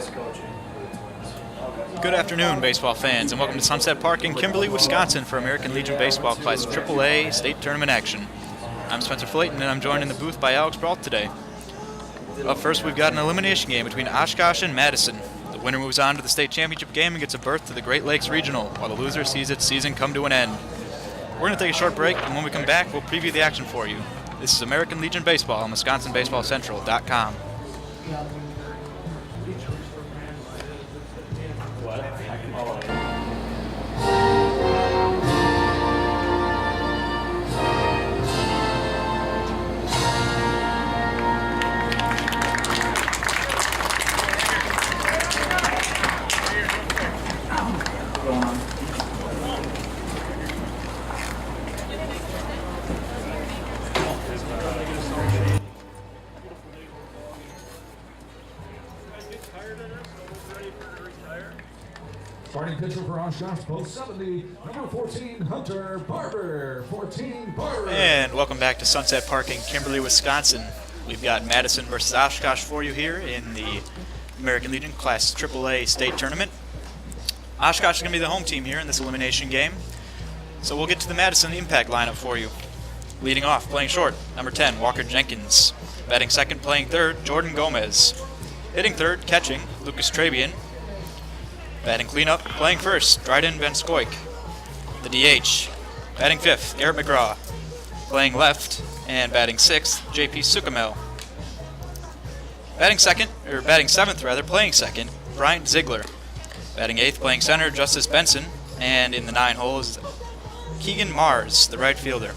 best coaching. Good afternoon, baseball fans, and welcome to Sunset Park in Kimberly, Wisconsin for American Legion Baseball Class AAA State Tournament action. I'm Spencer Flayton, and I'm joined in the booth by Alex Brault today. Up first, we've got an elimination game between Oshkosh and Madison. The winner moves on to the state championship game and gets a berth to the Great Lakes Regional, while the loser sees its season come to an end. We're going to take a short break, and when we come back, we'll preview the action for you. This is American Legion Baseball on WisconsinBaseballCentral.com. Starting pitcher for Oshkosh Post 70, number 14, Hunter Barber. 14, Barber. And welcome back to Sunset Park in Kimberly, Wisconsin. We've got Madison versus Oshkosh for you here in the American Legion Class AAA State Tournament. Oshkosh is going to be the home team here in this elimination game. So we'll get to the Madison Impact lineup for you. Leading off, playing short, number 10, Walker Jenkins. Batting second, playing third, Jordan Gomez. Hitting third, catching, Lucas Trabian. Batting cleanup, playing first, Dryden Van Scoik. The DH, batting fifth, Garrett McGraw. Playing left, and batting sixth, JP Sukamel. Batting seventh, playing second, Bryant Ziegler. Batting eighth, playing center, Justice Benson. And in the 9 hole is Keegan Mars, the right fielder.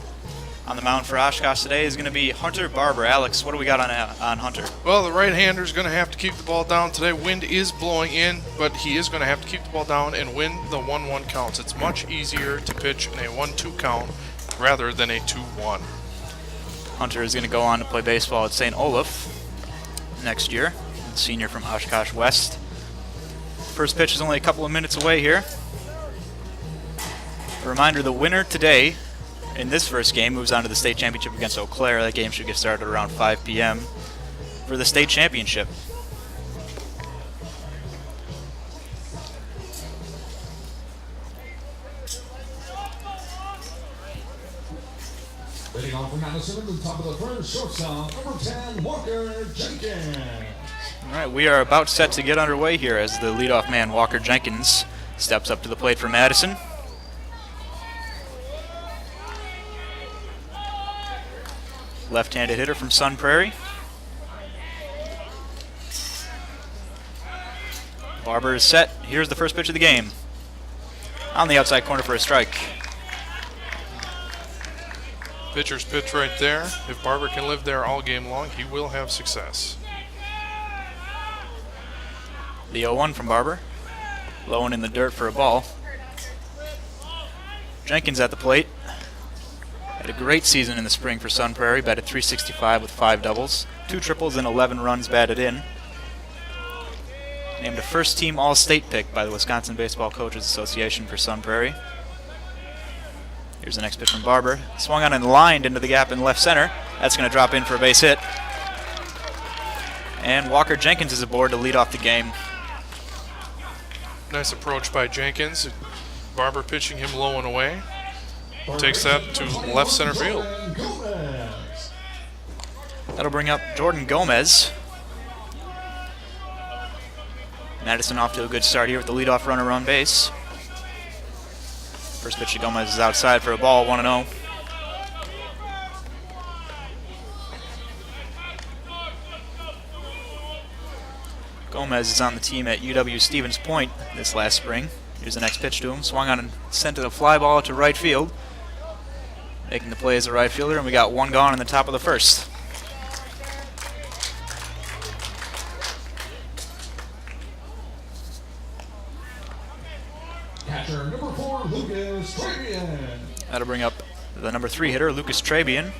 On the mound for Oshkosh today is going to be Hunter Barber. Alex, what do we got on Hunter? Well, the right-hander is going to have to keep the ball down today. Wind is blowing in, but he is going to have to keep the ball down and win the 1-1 counts. It's much easier to pitch in a 1-2 count rather than a 2-1. Hunter is going to go on to play baseball at St. Olaf next year. Senior from Oshkosh West. First pitch is only a couple of minutes away here. A reminder, the winner today in this first game moves on to the state championship against Eau Claire. That game should get started around 5 p.m. for the state championship. Leading off for Madison, the top of the first, shortstop, number 10, Walker Jenkins. All right, we are about set to get underway here as the leadoff man, Walker Jenkins, steps up to the plate for Madison. Left-handed hitter from Sun Prairie. Barber is set. Here's the first pitch of the game. On the outside corner for a strike. Pitcher's pitch right there. If Barber can live there all game long, he will have success. The 0-1 from Barber. Low and in the dirt for a ball. Jenkins at the plate. Had a great season in the spring for Sun Prairie. Batted .365 with 5 doubles, 2 triples, and 11 runs batted in. Named a first-team All-State pick by the Wisconsin Baseball Coaches Association for Sun Prairie. Here's the next pitch from Barber. Swung on and lined into the gap in left center. That's going to drop in for a base hit. And Walker Jenkins is aboard to lead off the game. Nice approach by Jenkins. Barber pitching him low and away. Takes that to left center field. That'll bring up Jordan Gomez. Madison off to a good start here with the leadoff runner on base. First pitch to Gomez is outside for a ball, 1-0. Gomez is on the team at UW Stevens Point this last spring. Here's the next pitch to him. Swung on and sent a fly ball to right field. Making the play as a right fielder, and we got 1 gone in the top of the first. Catcher number 4, Lucas Trabian. That'll bring up the number 3 hitter, Lucas Trabian.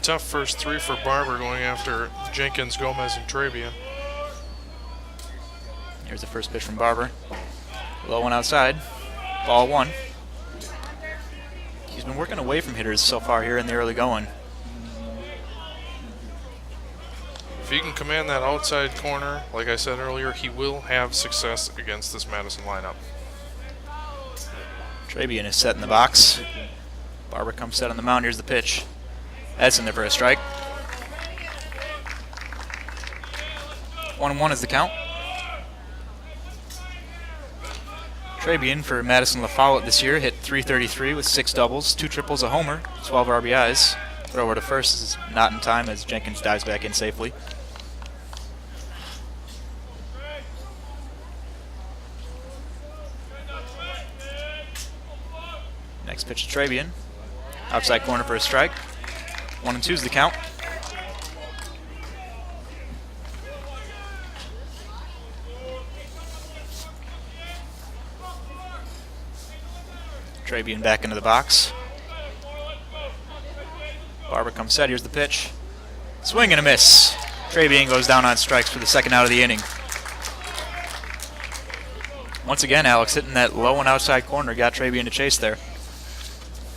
Tough first 3 for Barber going after Jenkins, Gomez, and Trabian. Here's the first pitch from Barber. Low one outside. Ball 1. He's been working away from hitters so far here in the early going. If he can command that outside corner, like I said earlier, he will have success against this Madison lineup. Trabian is set in the box. Barber comes set on the mound. Here's the pitch. That's in there for a strike. 1-1 is the count. Trabian for Madison LaFollette this year hit .333 with 6 doubles, 2 triples, a homer, 12 RBIs. Throw over to first is not in time as Jenkins dives back in safely. Next pitch to Trabian. Outside corner for a strike. 1-2 is the count. Trabian back into the box. Barber comes set. Here's the pitch. Swing and a miss. Trabian goes down on strikes for the second out of the inning. Once again, Alex hitting that low and outside corner got Trabian to chase there.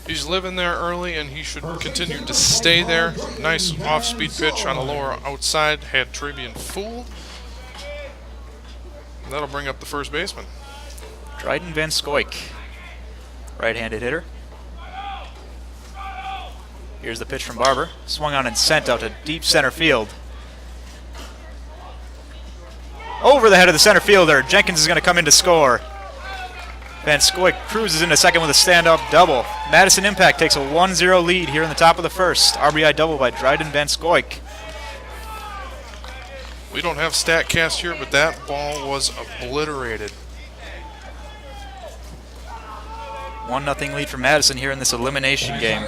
He's living there early, and he should continue to stay there. Nice off-speed pitch on the lower outside. Had Trabian fooled. And that'll bring up the first baseman. Dryden Van Scoik, right-handed hitter. Here's the pitch from Barber. Swung on and sent out to deep center field. Over the head of the center fielder. Jenkins is going to come in to score. Van Scoik cruises into second with a stand-up double. Madison Impact takes a 1-0 lead here in the top of the first. RBI double by Dryden Van Scoik. We don't have StatCast here, but that ball was obliterated. 1-0 lead for Madison here in this elimination game.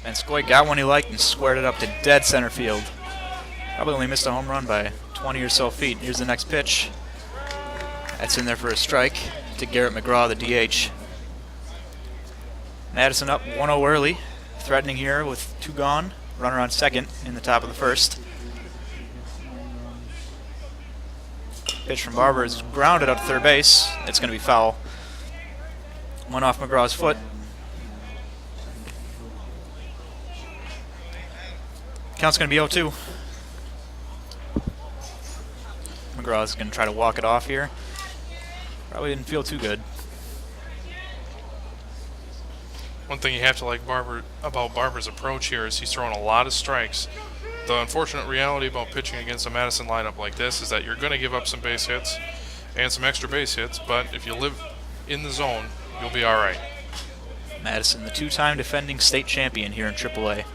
Van Scoik got one he liked and squared it up to dead center field. Probably only missed a home run by 20 or so feet. Here's the next pitch. That's in there for a strike to Garrett McGraw, the DH. Madison up 1-0 early, threatening here with 2 gone. Runner on second in the top of the first. Pitch from Barber is grounded out to third base. It's going to be foul. One off McGraw's foot. Count's going to be 0-2. McGraw's going to try to walk it off here. Probably didn't feel too good. One thing you have to like about Barber's approach here is he's throwing a lot of strikes. The unfortunate reality about pitching against a Madison lineup like this is that you're going to give up some base hits and some extra base hits, but if you live in the zone, you'll be all right. Madison, the 2-time defending state champion here in AAA.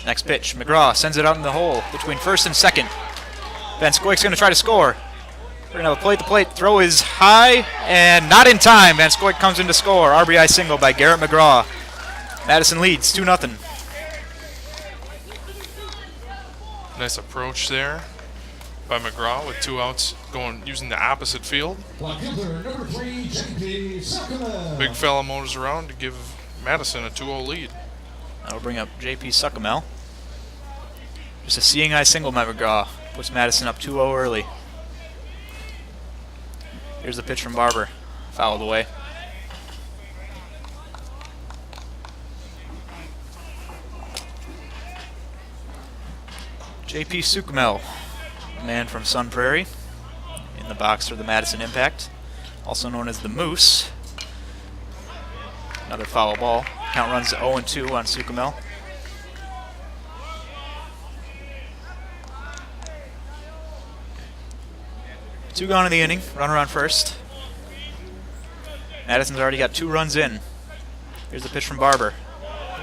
Next pitch, McGraw sends it out in the hole between first and second. Van Scoik's going to try to score. We're going to have a plate-to-plate. Throw is high and not in time. Van Scoik comes in to score. RBI single by Garrett McGraw. Madison leads 2-0. Nice approach there by McGraw with 2 outs using the opposite field. Big fella motors around to give Madison a 2-0 lead. That'll bring up J.P. Suckamel. Just a seeing eye single by McGraw. Puts Madison up 2-0 early. Here's the pitch from Barber. Fouled away. J.P. Suckamel, a man from Sun Prairie, in the box for the Madison Impact, also known as the Moose. Another foul ball. Count runs 0-2 on Suckamel. Two gone in the inning. Runner on first. Madison's already got 2 runs in. Here's the pitch from Barber.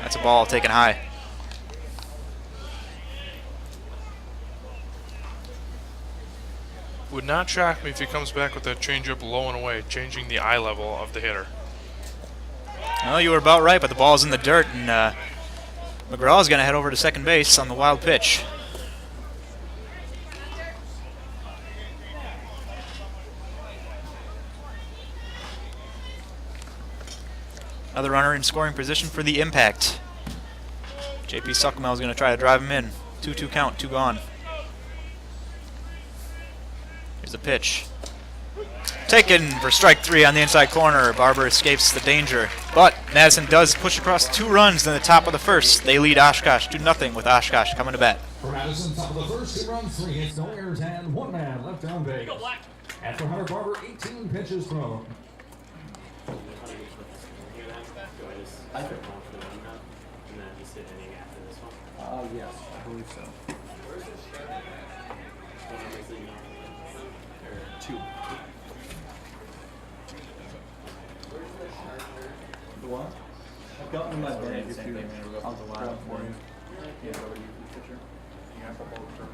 That's a ball taken high. Would not shock me if he comes back with that changeup low and away, changing the eye level of the hitter. Well, you were about right, but the ball's in the dirt, and McGraw's going to head over to second base on the wild pitch. Another runner in scoring position for the Impact. J.P. Suckamel is going to try to drive him in. 2-2 count, 2 gone. Here's the pitch. Taken for strike 3 on the inside corner. Barber escapes the danger. But Madison does push across 2 runs in the top of the first. They lead Oshkosh 2-0 with Oshkosh coming to bat. For Madison, top of the first, 2 runs, 3 hits, no errors, and 1 man left on base. After Hunter Barber, 18 pitches thrown. Yes, I believe so. 2. The what? I've got one in my bag if you I'll grab it for you. Yeah, over you, pitcher. You have the whole term.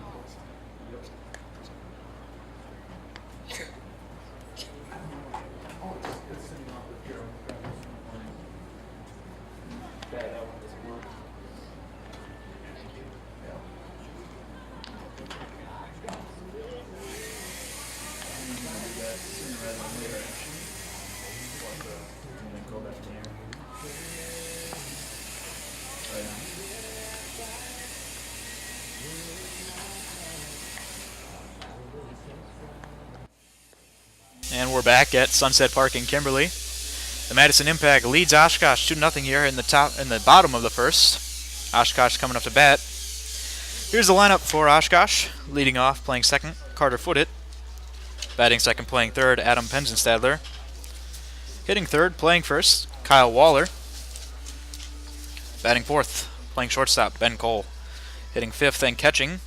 And we're back at Sunset Park in Kimberly. The Madison Impact leads Oshkosh 2-0 here in the bottom of the first. Oshkosh coming up to bat. Here's the lineup for Oshkosh. Leading off, playing second, Carter Footit. Batting second, playing third, Adam Penzenstadler. Hitting third, playing first, Kyle Waller. Batting fourth, playing shortstop, Ben Cole. Hitting fifth and catching,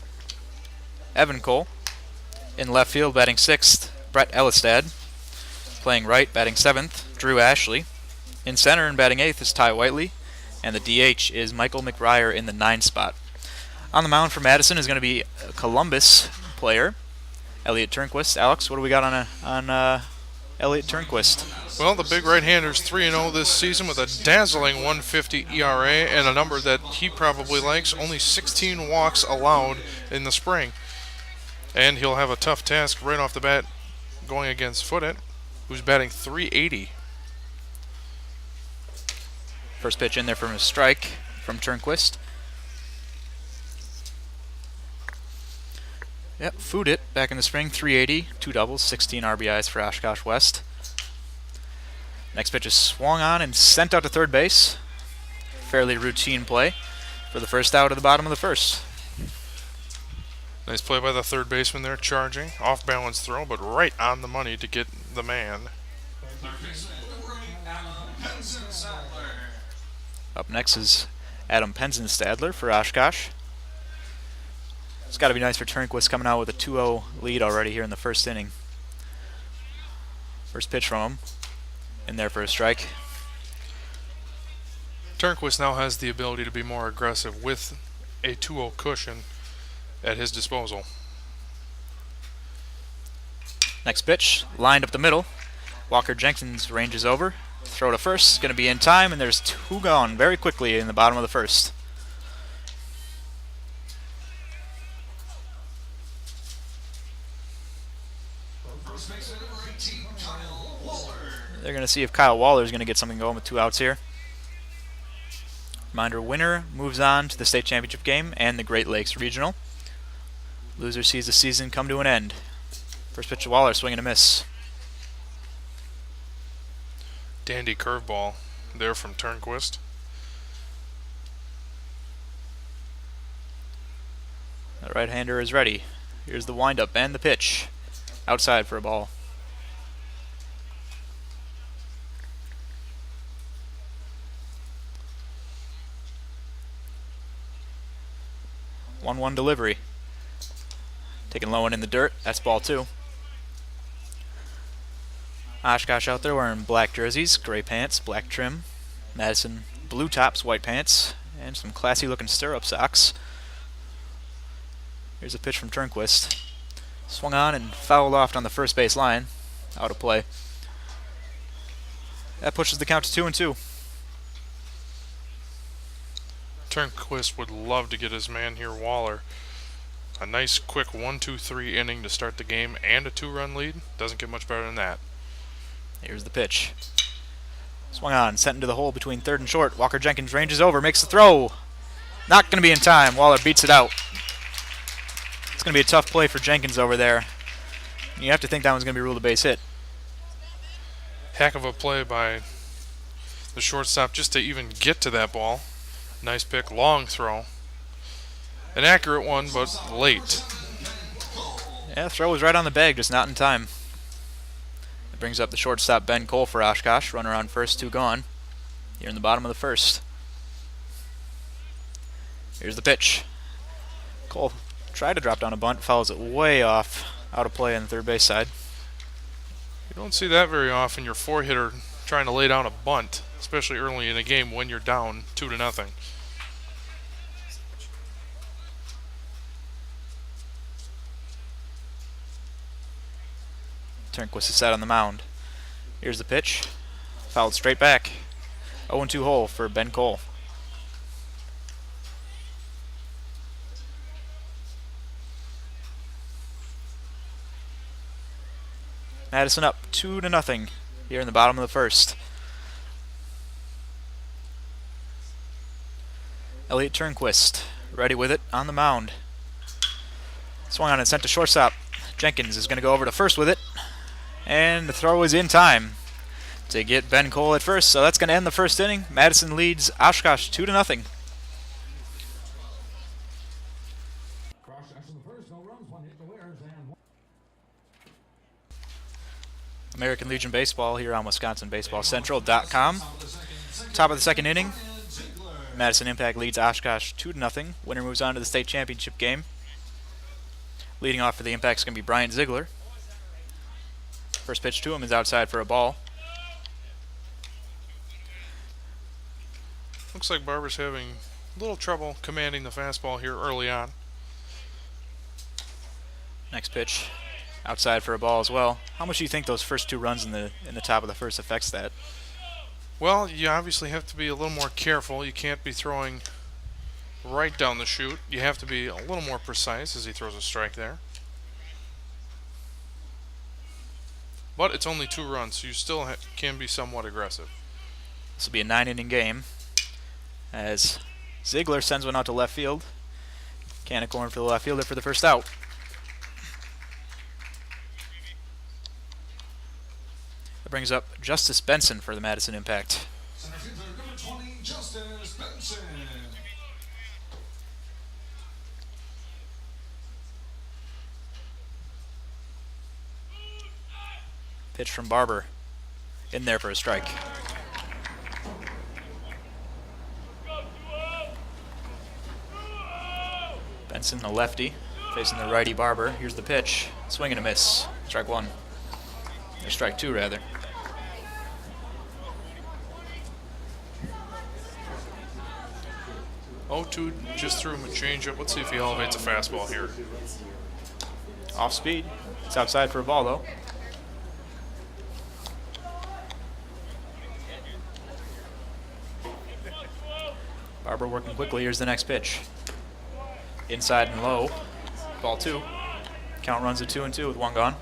Evan Cole. In left field, batting sixth, Brett Ellistad. Playing right, batting seventh, Drew Ashley. In center and batting eighth is Ty Whiteley. And the DH is Michael McBriar in the 9 spot. On the mound for Madison is going to be a Columbus player, Elliot Turnquist. Alex, what do we got on Elliot Turnquist? Well, the big right-hander's 3-0 this season with a dazzling 150 ERA and a number that he probably likes. Only 16 walks allowed in the spring. And he'll have a tough task right off the bat going against Footit, who's batting .380. First pitch in there from a strike from Turnquist. Yep, Footit back in the spring, .380, 2 doubles, 16 RBIs for Oshkosh West. Next pitch is swung on and sent out to third base. Fairly routine play for the first out of the bottom of the first. Nice play by the third baseman there, charging. Off-balance throw, but right on the money to get the man. Up next is Adam Penzenstadler for Oshkosh. It's got to be nice for Turnquist coming out with a 2-0 lead already here in the first inning. First pitch from him. In there for a strike. Turnquist now has the ability to be more aggressive with a 2-0 cushion at his disposal. Next pitch, lined up the middle. Walker Jenkins ranges over. Throw to first, going to be in time, and there's 2 gone very quickly in the bottom of the first. They're going to see if Kyle Waller is going to get something going with 2 outs here. Reminder, winner moves on to the state championship game and the Great Lakes Regional. Loser sees the season come to an end. First pitch to Waller, swing and a miss. Dandy curveball there from Turnquist. The right-hander is ready. Here's the windup and the pitch. Outside for a ball. One delivery. Taking low one in the dirt. That's ball 2. Oshkosh out there wearing black jerseys, gray pants, black trim. Madison blue tops, white pants, and some classy looking stirrup socks. Here's a pitch from Turnquist. Swung on and fouled off on the first base line. Out of play. That pushes the count to 2-2. Turnquist would love to get his man here, Waller. A nice quick 1-2-3 inning to start the game and a 2-run lead. Doesn't get much better than that. Here's the pitch. Swung on, sent into the hole between third and short. Walker Jenkins ranges over, makes the throw. Not going to be in time. Waller beats it out. It's going to be a tough play for Jenkins over there. You have to think that one's going to be ruled a base hit. Heck of a play by the shortstop just to even get to that ball. Nice pick, long throw. An accurate one, but late. Yeah, throw was right on the bag, just not in time. It brings up the shortstop Ben Cole for Oshkosh. Runner on first, 2 gone. Here in the bottom of the first. Here's the pitch. Cole tried to drop down a bunt, fouls it way off, out of play on the third base side. You don't see that very often, your 4-hitter trying to lay down a bunt, especially early in a game when you're down 2-0. Turnquist is set on the mound. Here's the pitch. Fouled straight back. 0-2 hole for Ben Cole. Madison up 2-0 here in the bottom of the first. Elliot Turnquist ready with it on the mound. Swung on and sent to shortstop. Jenkins is going to go over to first with it. And the throw is in time to get Ben Cole at first. So that's going to end the first inning. Madison leads Oshkosh 2-0. American Legion Baseball here on WisconsinBaseballCentral.com. Top of the second inning. Madison Impact leads Oshkosh 2-0. Winner moves on to the state championship game. Leading off for the Impact is going to be Bryant Ziegler. First pitch to him is outside for a ball. Looks like Barber's having a little trouble commanding the fastball here early on. Next pitch outside for a ball as well. How much do you think those first 2 runs in the top of the first affects that? Well, you obviously have to be a little more careful. You can't be throwing right down the chute. You have to be a little more precise as he throws a strike there. But it's only 2 runs, so you still can be somewhat aggressive. This will be a 9-inning game as Ziegler sends one out to left field. Canicorn for the left fielder for the first out. That brings up Justice Benson for the Madison Impact. Center fielder number 20, Justice Benson. Pitch from Barber. In there for a strike. Benson, the lefty, facing the righty Barber. Here's the pitch. Swing and a miss. Strike 1. Or strike 2, rather. O2 just threw him a changeup. Let's see if he elevates a fastball here. Off speed. It's outside for a ball, though. Barber working quickly. Here's the next pitch. Inside and low. Ball 2. Count runs to 2-2 with 1 gone.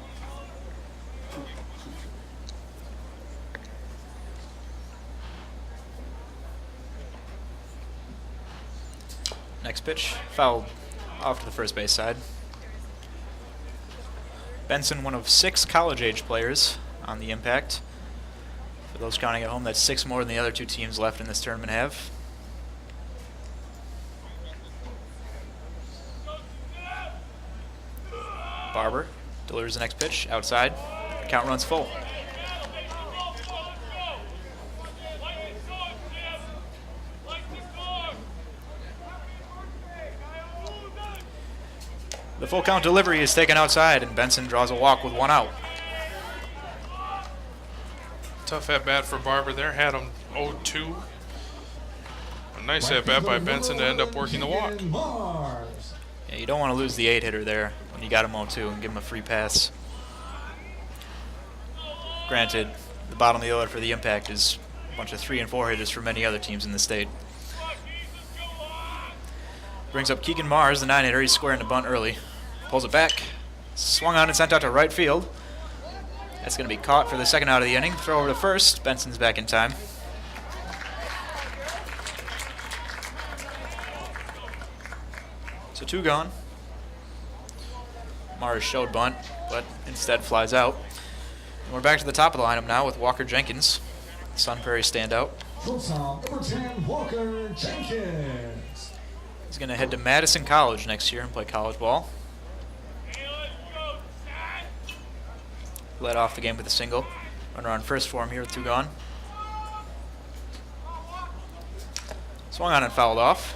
Next pitch, fouled off to the first base side. Benson, one of 6 college-age players on the Impact. For those counting at home, that's 6 more than the other 2 teams left in this tournament have. Barber delivers the next pitch, outside. Count runs full. The full count delivery is taken outside, and Benson draws a walk with 1 out. Tough at bat for Barber there. Had him 0-2. A nice at bat by Benson to end up working the walk. Yeah, you don't want to lose the 8-hitter there when you got him 0-2 and give him a free pass. Granted, the bottom of the order for the Impact is a bunch of 3 and 4 hitters for many other teams in the state. Brings up Keegan Mars, the 9-hitter. He's squaring the bunt early. Pulls it back. Swung on and sent out to right field. That's going to be caught for the second out of the inning. Throw over to first. Benson's back in time. So 2 gone. Mars showed bunt, but instead flies out. We're back to the top of the lineup now with Walker Jenkins, Sun Prairie standout. Shortstop, number 10, Walker Jenkins. He's going to head to Madison College next year and play college ball. Led off the game with a single. Runner on first for him here with 2 gone. Swung on and fouled off.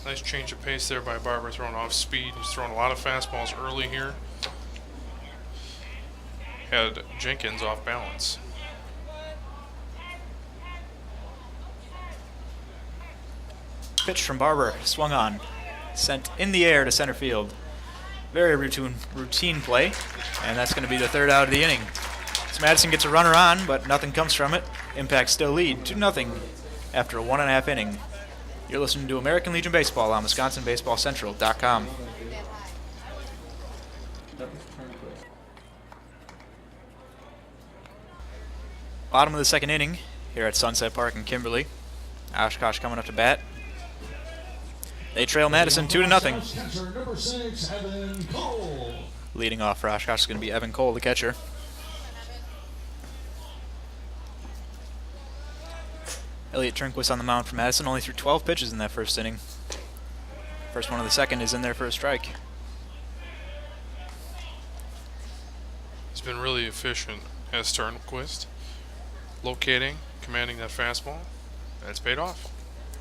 Nice change of pace there by Barber, throwing off speed. He's throwing a lot of fastballs early here. Had Jenkins off balance. Pitch from Barber, swung on, sent in the air to center field. Very routine play, and that's going to be the 3rd out of the inning. So Madison gets a runner on, but nothing comes from it. Impact still lead 2-0 after a 1.5 inning. You're listening to American Legion Baseball on WisconsinBaseballCentral.com. Bottom of the 2nd inning here at Sunset Park in Kimberly. Oshkosh coming up to bat. They trail Madison 2-0. Number 6, Evan Cole. Leading off for Oshkosh is going to be Evan Cole, the catcher. Elliot Turnquist on the mound for Madison, only threw 12 pitches in that 1st inning. First one of the 2nd is in there for a strike. He's been really efficient as Turnquist, locating, commanding that fastball. That's paid off.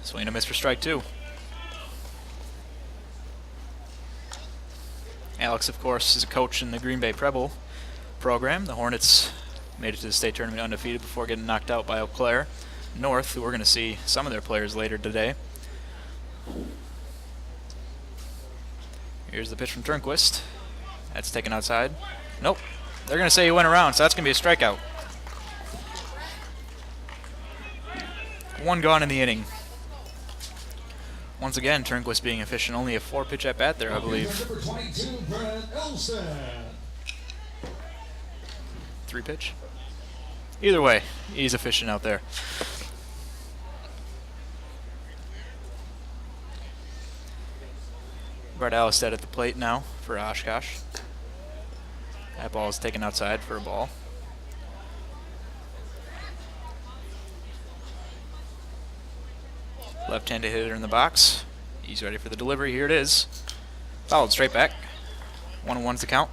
Swing and a miss for strike 2. Alex, of course, is a coach in the Green Bay Preble program. The Hornets made it to the state tournament undefeated before getting knocked out by Eau Claire North, who we're going to see some of their players later today. Here's the pitch from Turnquist. That's taken outside. Nope. They're going to say he went around, so that's going to be a strikeout. 1 gone in the inning. Once again, Turnquist being efficient. Only a 4-pitch at bat there, I believe. Number 22, Brett Elson. 3-pitch. Either way, he's efficient out there. Brett Allistead at the plate now for Oshkosh. That ball is taken outside for a ball. Left-handed hitter in the box. He's ready for the delivery. Here it is. Fouled straight back. 1-1's the count.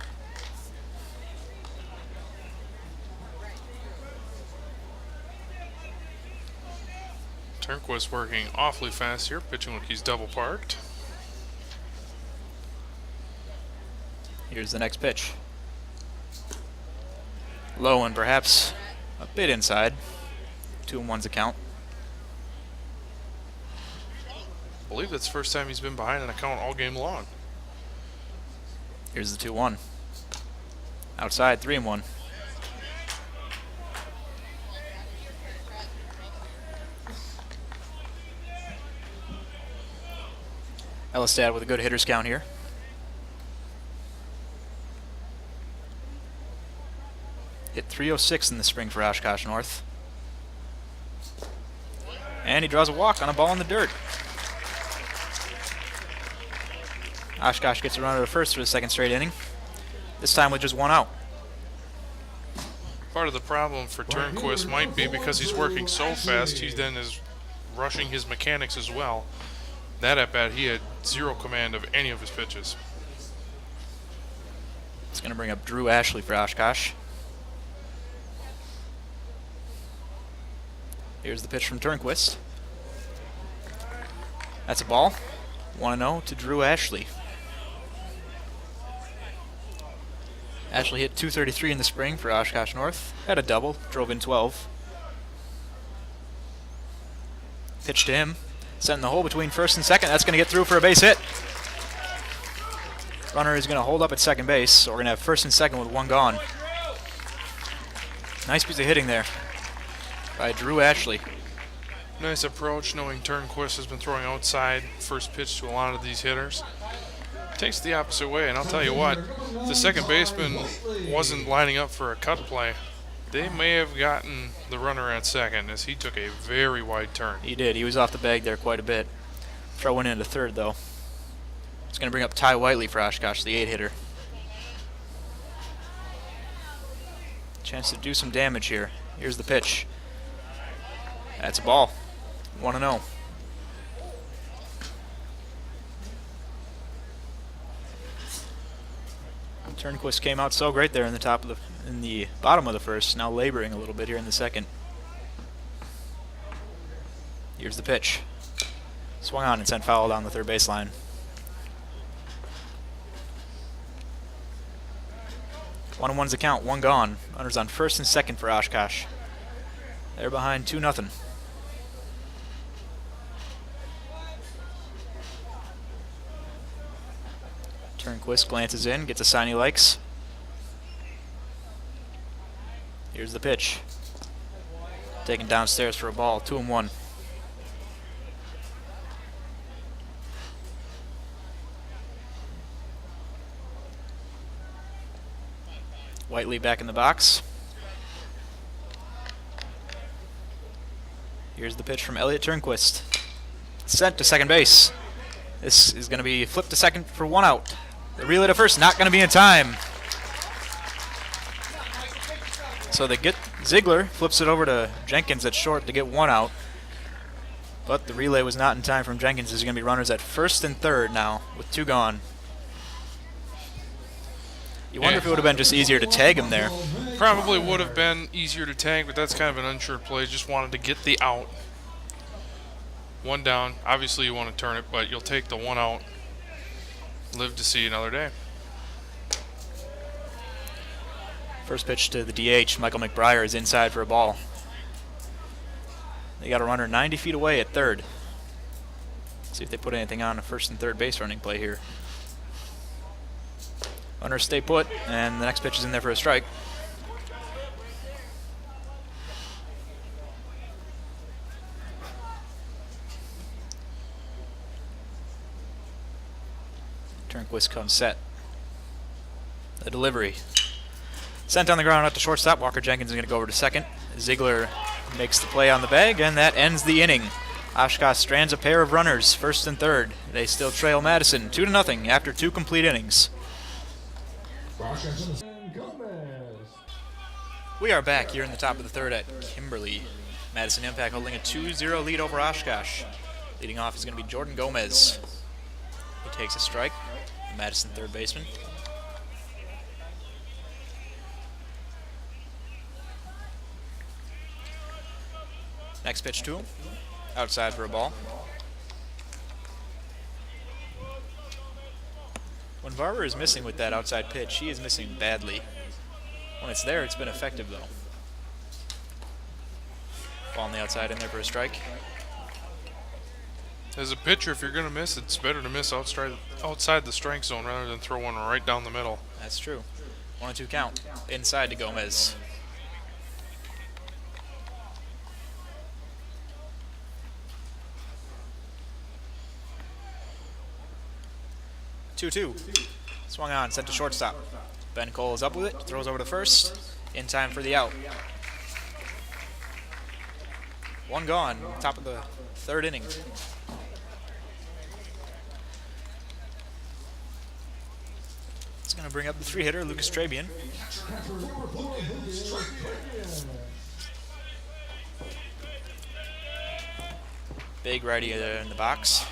Turnquist working awfully fast here, pitching like he's double parked. Here's the next pitch. Low and perhaps a bit inside. 2-1's the count. I believe that's the first time he's been behind an account all game long. Here's the 2-1. Outside, 3-1. Ellistead with a good hitter's count here. Hit 306 in the spring for Oshkosh North. And he draws a walk on a ball in the dirt. Oshkosh gets a runner to first for the 2nd straight inning. This time with just 1 out. Part of the problem for Turnquist might be because he's working so fast, he then is rushing his mechanics as well. That at bat, he had 0 command of any of his pitches. It's going to bring up Drew Ashley for Oshkosh. Here's the pitch from Turnquist. That's a ball. 1-0 to Drew Ashley. Ashley hit .233 in the spring for Oshkosh North. Had a double, drove in 12. Pitch to him. Sent in the hole between 1st and 2nd. That's going to get through for a base hit. Runner is going to hold up at 2nd base, so we're going to have 1st and 2nd with 1 gone. Nice piece of hitting there by Drew Ashley. Nice approach, knowing Turnquist has been throwing outside first pitch to a lot of these hitters. Takes the opposite way, and I'll tell you what, if the 2nd baseman wasn't lining up for a cut play, they may have gotten the runner at 2nd, as he took a very wide turn. He did. He was off the bag there quite a bit. Throw went into 3rd, though. It's going to bring up Ty Whiteley for Oshkosh, the 8-hitter. Chance to do some damage here. Here's the pitch. That's a ball. 1-0. Turnquist came out so great there in the bottom of the first. Now laboring a little bit here in the second. Here's the pitch. Swung on and sent foul down the third baseline. 1-1's the count, one gone. Runners on first and second for Oshkosh. They're behind 2-0. Turnquist glances in, gets a sign he likes. Here's the pitch. Taken downstairs for a ball, 2-1. Whiteley back in the box. Here's the pitch from Elliot Turnquist. Sent to second base. This is going to be flipped to second for 1 out. The relay to first not going to be in time. So they get Ziegler, flips it over to Jenkins at short to get 1 out. But the relay was not in time from Jenkins. There's going to be runners at first and third now with 2 gone. You wonder if it would have been just easier to tag him there. Probably would have been easier to tag, but that's kind of an unsure play. Just wanted to get the out. 1 down. Obviously you want to turn it, but you'll take the 1 out. Live to see another day. First pitch to the DH, Michael McBriar, is inside for a ball. They got a runner 90 feet away at third. See if they put anything on a first and third base running play here. Runners stay put, and the next pitch is in there for a strike. Turnquist comes set. The delivery. Sent on the ground out to shortstop. Walker Jenkins is going to go over to second. Ziegler makes the play on the bag, and that ends the inning. Oshkosh strands a pair of runners, first and third. They still trail Madison 2-0 after 2 complete innings. We are back here in the top of the third at Kimberly. Madison Impact holding a 2-0 lead over Oshkosh. Leading off is going to be Jordan Gomez. He takes a strike. The Madison third baseman. Next pitch to him. Outside for a ball. When Barber is missing with that outside pitch, he is missing badly. When it's there, it's been effective, though. Ball on the outside in there for a strike. As a pitcher, if you're going to miss, it's better to miss outside the strike zone rather than throw one right down the middle. That's true. 1-2 count. Inside to Gomez. Two. Swung on, sent to shortstop. Ben Cole is up with it, throws over to first. In time for the out. 1 gone, top of the third inning. It's going to bring up the 3-hitter, Lucas Trabian. Big righty there in the box.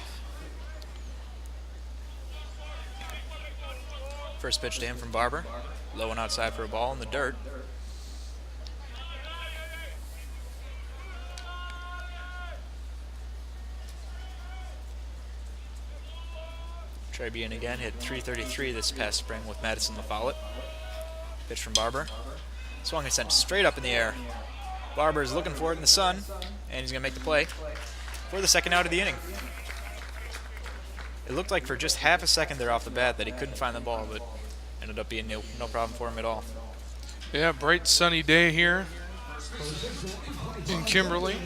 First pitch to him from Barber. Low and outside for a ball in the dirt. Trabian again hit .333 this past spring with Madison LaFollette. Pitch from Barber. Swung and sent straight up in the air. Barber is looking for it in the sun, and he's going to make the play for the second out of the inning. It looked like for just half a second there off the bat that he couldn't find the ball, but ended up being no problem for him at all. Yeah, bright sunny day here in Kimberly.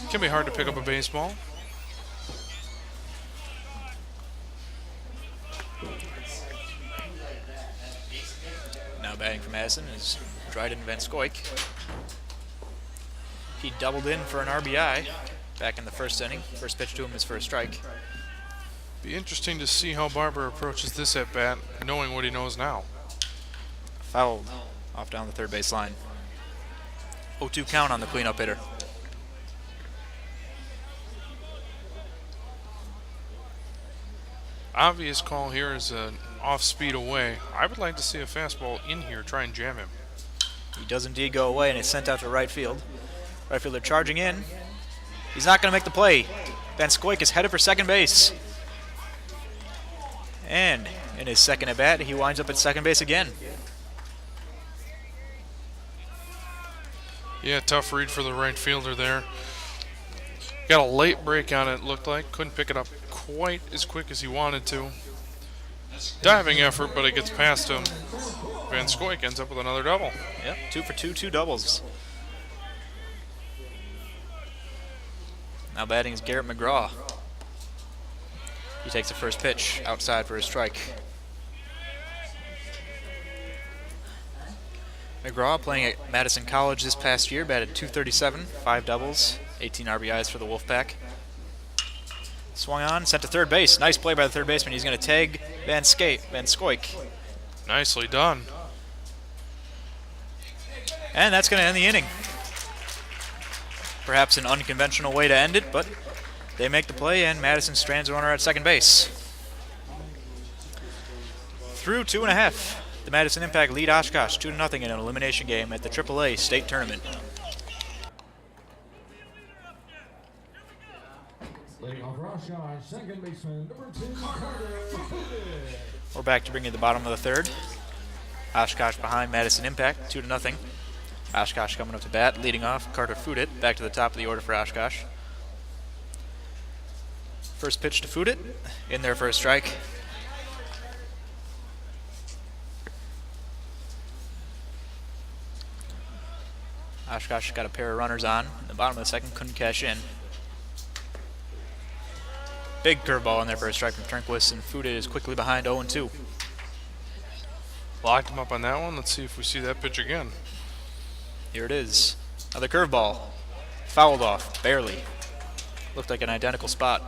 Can be hard to pick up a baseball. Now batting for Madison is Dryden Van Scoik. He doubled in for an RBI back in the first inning. First pitch to him is for a strike. Be interesting to see how Barber approaches this at bat, knowing what he knows now. Fouled off down the third base line. 0-2 count on the cleanup hitter. Obvious call here is an off-speed away. I would like to see a fastball in here, try and jam him. He does indeed go away, and it's sent out to right field. Right fielder charging in. He's not going to make the play. Van Scoik is headed for second base. And in his second at bat, he winds up at second base again. Yeah, tough read for the right fielder there. Got a late break on it, looked like. Couldn't pick it up quite as quick as he wanted to. Diving effort, but it gets past him. Van Scoik ends up with another double. Yep, 2 for 2, 2 doubles. Now batting is Garrett McGraw. He takes the first pitch outside for a strike. McGraw, playing at Madison College this past year, batted .237, 5 doubles, 18 RBIs for the Wolfpack. Swung on, sent to third base. Nice play by the third baseman. He's going to tag Van Scoik. Nicely done. And that's going to end the inning. Perhaps an unconventional way to end it, but they make the play, and Madison strands a runner at second base. Through 2.5, the Madison Impact lead Oshkosh 2-0 in an elimination game at the AAA state tournament. Leading off for Oshkosh, second baseman, number 2, Carter. We're back to bring you the bottom of the third. Oshkosh behind Madison Impact, 2-0. Oshkosh coming up to bat, leading off Carter Fudit, back to the top of the order for Oshkosh. First pitch to Fudit, in there for a strike. Oshkosh got a pair of runners on. In the bottom of the second, couldn't cash in. Big curveball in there for a strike from Turnquist, and Fudit is quickly behind 0-2. Locked him up on that one. Let's see if we see that pitch again. Here it is. Another curveball. Fouled off, barely. Looked like an identical spot.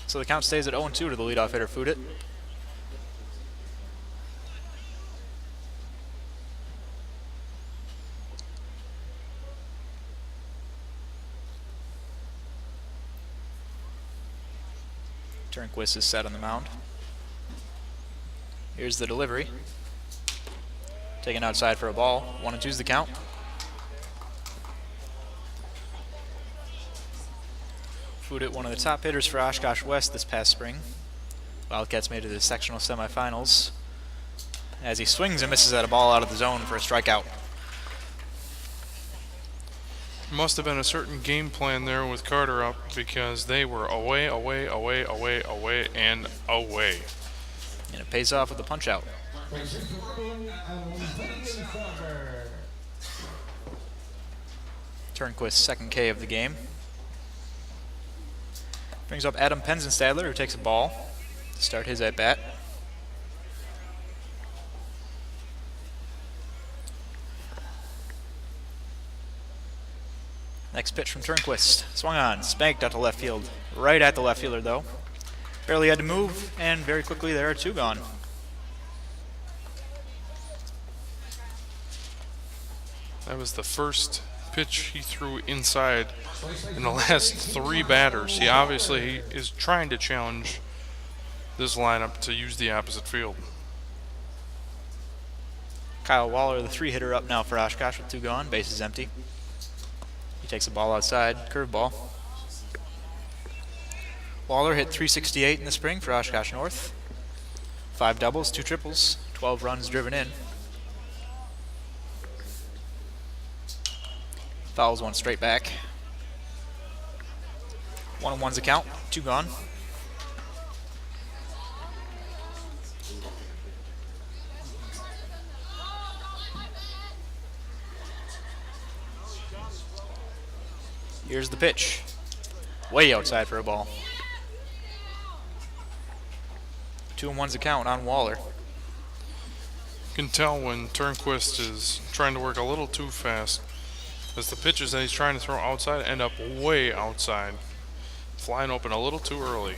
So the count stays at 0-2 to the leadoff hitter, Fudit. Turnquist is set on the mound. Here's the delivery. Taken outside for a ball. 1-2's the count. Fudit, one of the top hitters for Oshkosh West this past spring. Wildcats made it to the sectional semifinals as he swings and misses at a ball out of the zone for a strikeout. Must have been a certain game plan there with Carter up, because they were away, away, away, away, away, and away. And it pays off with a punch out. Turnquist's second K of the game. Brings up Adam Penzenstadler, who takes a ball to start his at-bat. Next pitch from Turnquist. Swung on, spanked out to left field. Right at the left fielder, though. Barely had to move, and very quickly there are 2 gone. That was the first pitch he threw inside in the last 3 batters. He obviously is trying to challenge this lineup to use the opposite field. Kyle Waller, the 3-hitter, up now for Oshkosh with 2 gone. Base is empty. He takes a ball outside, curveball. Waller hit .368 in the spring for Oshkosh North. 5 doubles, 2 triples, 12 runs driven in. Fouls one straight back. 1-1's the count, 2 gone. Here's the pitch. Way outside for a ball. 2-1's the count on Waller. You can tell when Turnquist is trying to work a little too fast. as the pitches that he's trying to throw outside end up way outside, flying open a little too early.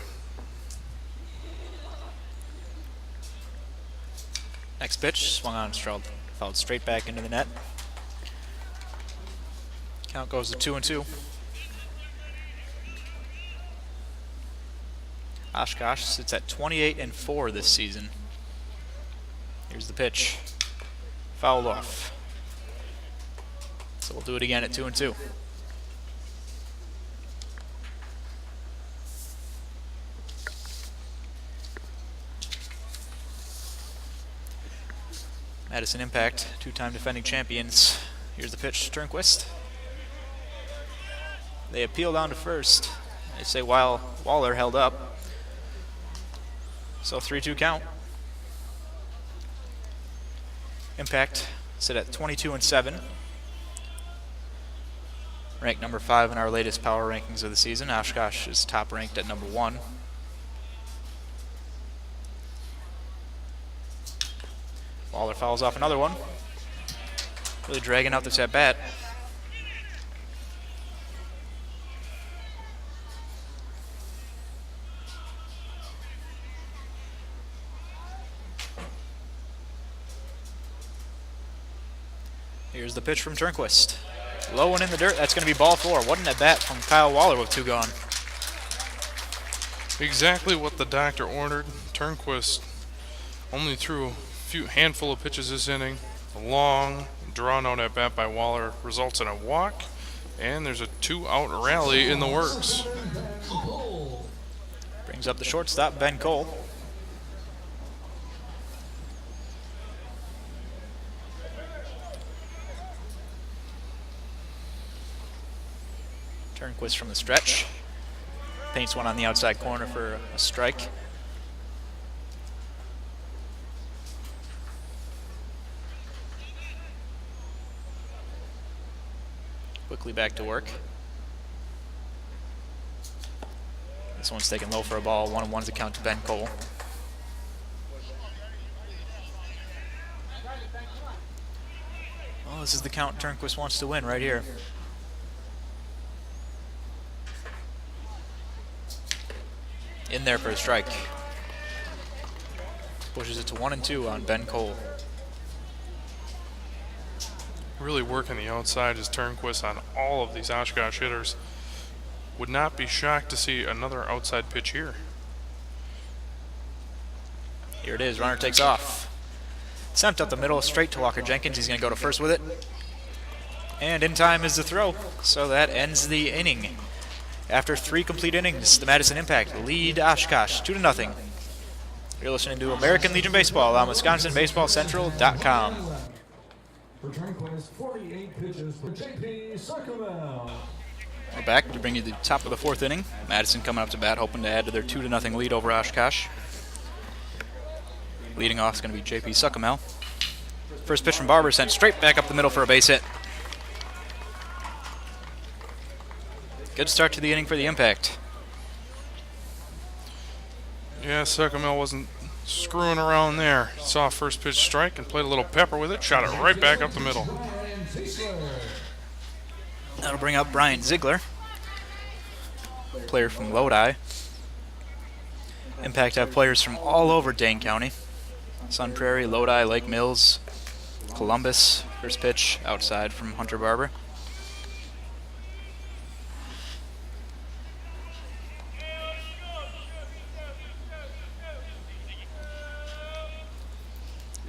Next pitch, swung on, fouled straight back into the net. Count goes to 2-2. Oshkosh sits at 28-4 this season. Here's the pitch. Fouled off. So we'll do it again at 2-2. Madison Impact, two-time defending champions. Here's the pitch, Turnquist. They appeal down to first. They say while Waller held up. So 3-2 count. Impact sit at 22-7. Ranked number 5 in our latest power rankings of the season. Oshkosh is top ranked at number 1. Waller fouls off another one. Really dragging out this at bat. Here's the pitch from Turnquist. Low one in the dirt. That's going to be ball 4. What an at bat from Kyle Waller with 2 gone. Exactly what the doctor ordered. Turnquist only threw a handful of pitches this inning. A long, drawn-out at bat by Waller results in a walk, and there's a 2-out rally in the works. Brings up the shortstop, Ben Cole. Turnquist from the stretch. Paints one on the outside corner for a strike. Quickly back to work. This one's taken low for a ball. 1-1's a count to Ben Cole. Well, this is the count Turnquist wants to win right here. In there for a strike. Pushes it to 1-2 on Ben Cole. Really working the outside is Turnquist on all of these Oshkosh hitters. Would not be shocked to see another outside pitch here. Here it is, runner takes off. Sent up the middle, straight to Walker Jenkins. He's going to go to first with it. And in time is the throw, so that ends the inning. After 3 complete innings, the Madison Impact lead Oshkosh 2-0. You're listening to American Legion Baseball on WisconsinBaseballCentral.com. For Turnquist, 48 pitches for JP Suckermel. We're back to bring you the top of the 4th inning. Madison coming up to bat, hoping to add to their 2-0 lead over Oshkosh. Leading off is going to be JP Suckermel. First pitch from Barber sent straight back up the middle for a base hit. Good start to the inning for the Impact. Yeah, Suckermel wasn't screwing around there. Saw first pitch strike and played a little pepper with it. Shot it right back up the middle. That'll bring up Brian Ziegler, player from Lodi. Impact have players from all over Dane County. Sun Prairie, Lodi, Lake Mills, Columbus. First pitch outside from Hunter Barber.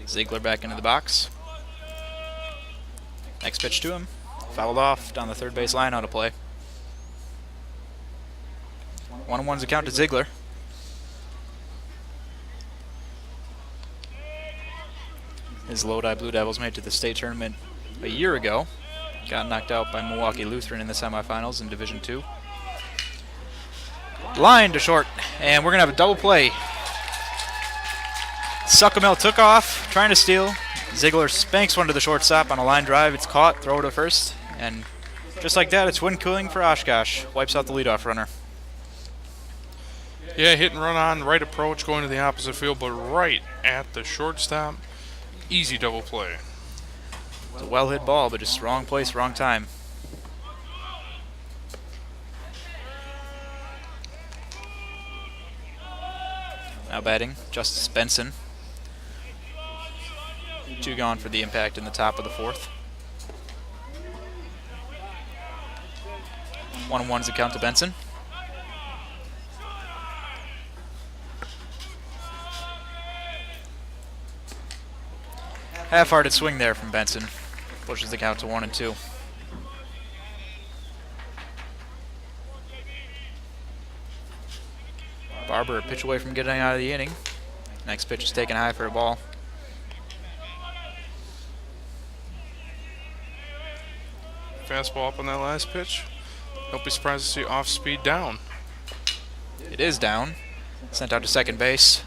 Ziegler back into the box. Next pitch to him. Fouled off down the third base line, out of play. 1-1's a count to Ziegler. His Lodi Blue Devils made it to the state tournament a year ago. Got knocked out by Milwaukee Lutheran in the semifinals in Division II. Line to short, and we're going to have a double play. Suckermel took off, trying to steal. Ziegler spanks one to the shortstop on a line drive. It's caught, throw to first, and just like that, it's win killing for Oshkosh. Wipes out the leadoff runner. Yeah, hit and run on, right approach, going to the opposite field, but right at the shortstop. Easy double play. It's a well-hit ball, but just wrong place, wrong time. Now batting, Justice Benson. 2 gone for the Impact in the top of the 4th. 1-1 is the count to Benson. Half-hearted swing there from Benson. Pushes the count to 1-2. Barber a pitch away from getting out of the inning. Next pitch is taken high for a ball. Fastball up on that last pitch. Don't be surprised to see off speed down. It is down. Sent out to second base.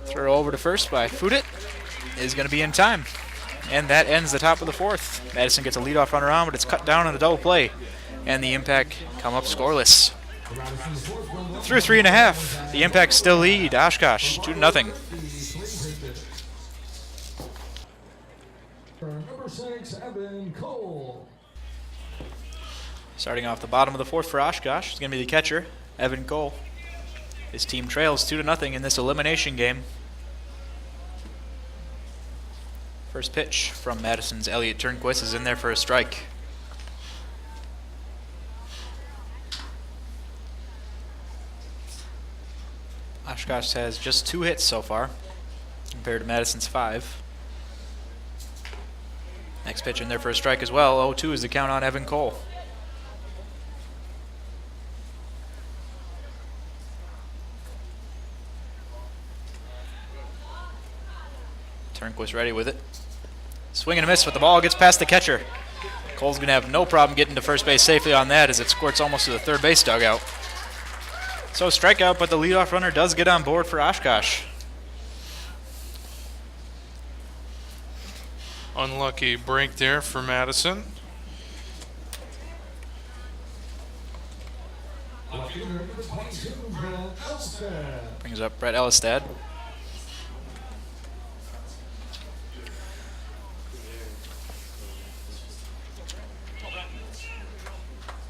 Throw over to first by Fudit. Is going to be in time. And that ends the top of the 4th. Madison gets a leadoff runner on, but it's cut down on a double play. And the Impact come up scoreless. Through 3.5, the Impact still lead Oshkosh 2-0. Number 6, Evan Cole. Starting off the bottom of the 4th for Oshkosh is going to be the catcher, Evan Cole. His team trails 2-0 in this elimination game. First pitch from Madison's Elliot Turnquist is in there for a strike. Oshkosh has just 2 hits so far, compared to Madison's 5. Next pitch in there for a strike as well. 0-2 is the count on Evan Cole. Turnquist ready with it. Swing and a miss, but the ball gets past the catcher. Cole's going to have no problem getting to first base safely on that as it squirts almost to the third base dugout. So strikeout, but the leadoff runner does get on board for Oshkosh. Unlucky break there for Madison. Brings up Brett Elistad.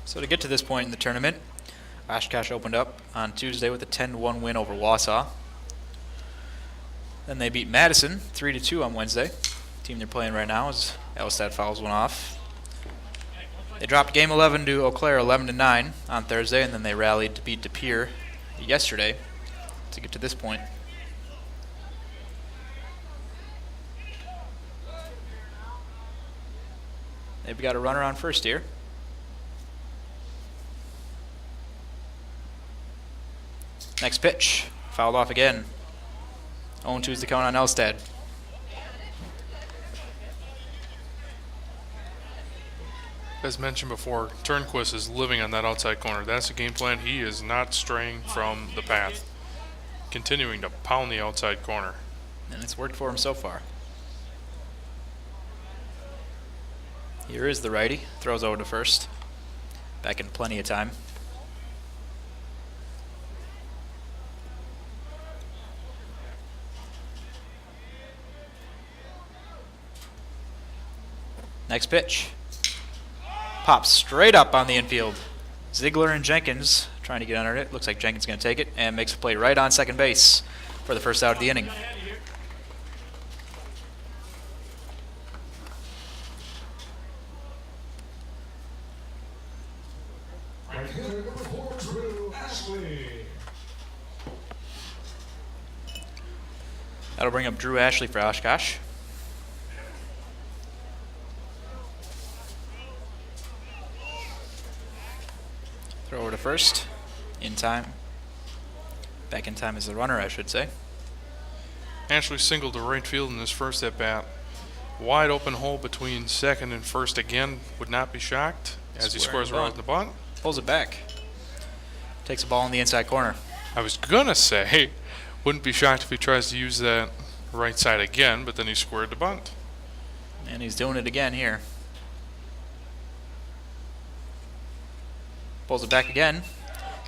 So to get to this point in the tournament, Oshkosh opened up on Tuesday with a 10-1 win over Wausau. Then they beat Madison 3-2 on Wednesday. The team they're playing right now is Elistad fouls one off. They dropped Game 11 to Eau Claire 11-9 on Thursday, and then they rallied to beat De Pere yesterday to get to this point. They've got a runner on first here. Next pitch, fouled off again. 0-2 is the count on Elstad. As mentioned before, Turnquist is living on that outside corner. That's the game plan. He is not straying from the path. Continuing to pound the outside corner. And it's worked for him so far. Here is the righty. Throws over to first. Back in plenty of time. Next pitch. Pops straight up on the infield. Ziegler and Jenkins trying to get under it. Looks like Jenkins is going to take it and makes a play right on second base for the first out of the inning. That'll bring up Drew Ashley for Oshkosh. Throw over to first. In time. Back in time is the runner, I should say. Ashley singled to right field in his first at-bat. Wide open hole between second and first again. Would not be shocked as he scores around the bunt. Pulls it back. Takes a ball in the inside corner. I was going to say, wouldn't be shocked if he tries to use that right side again, but then he squared the bunt. And he's doing it again here. Pulls it back again.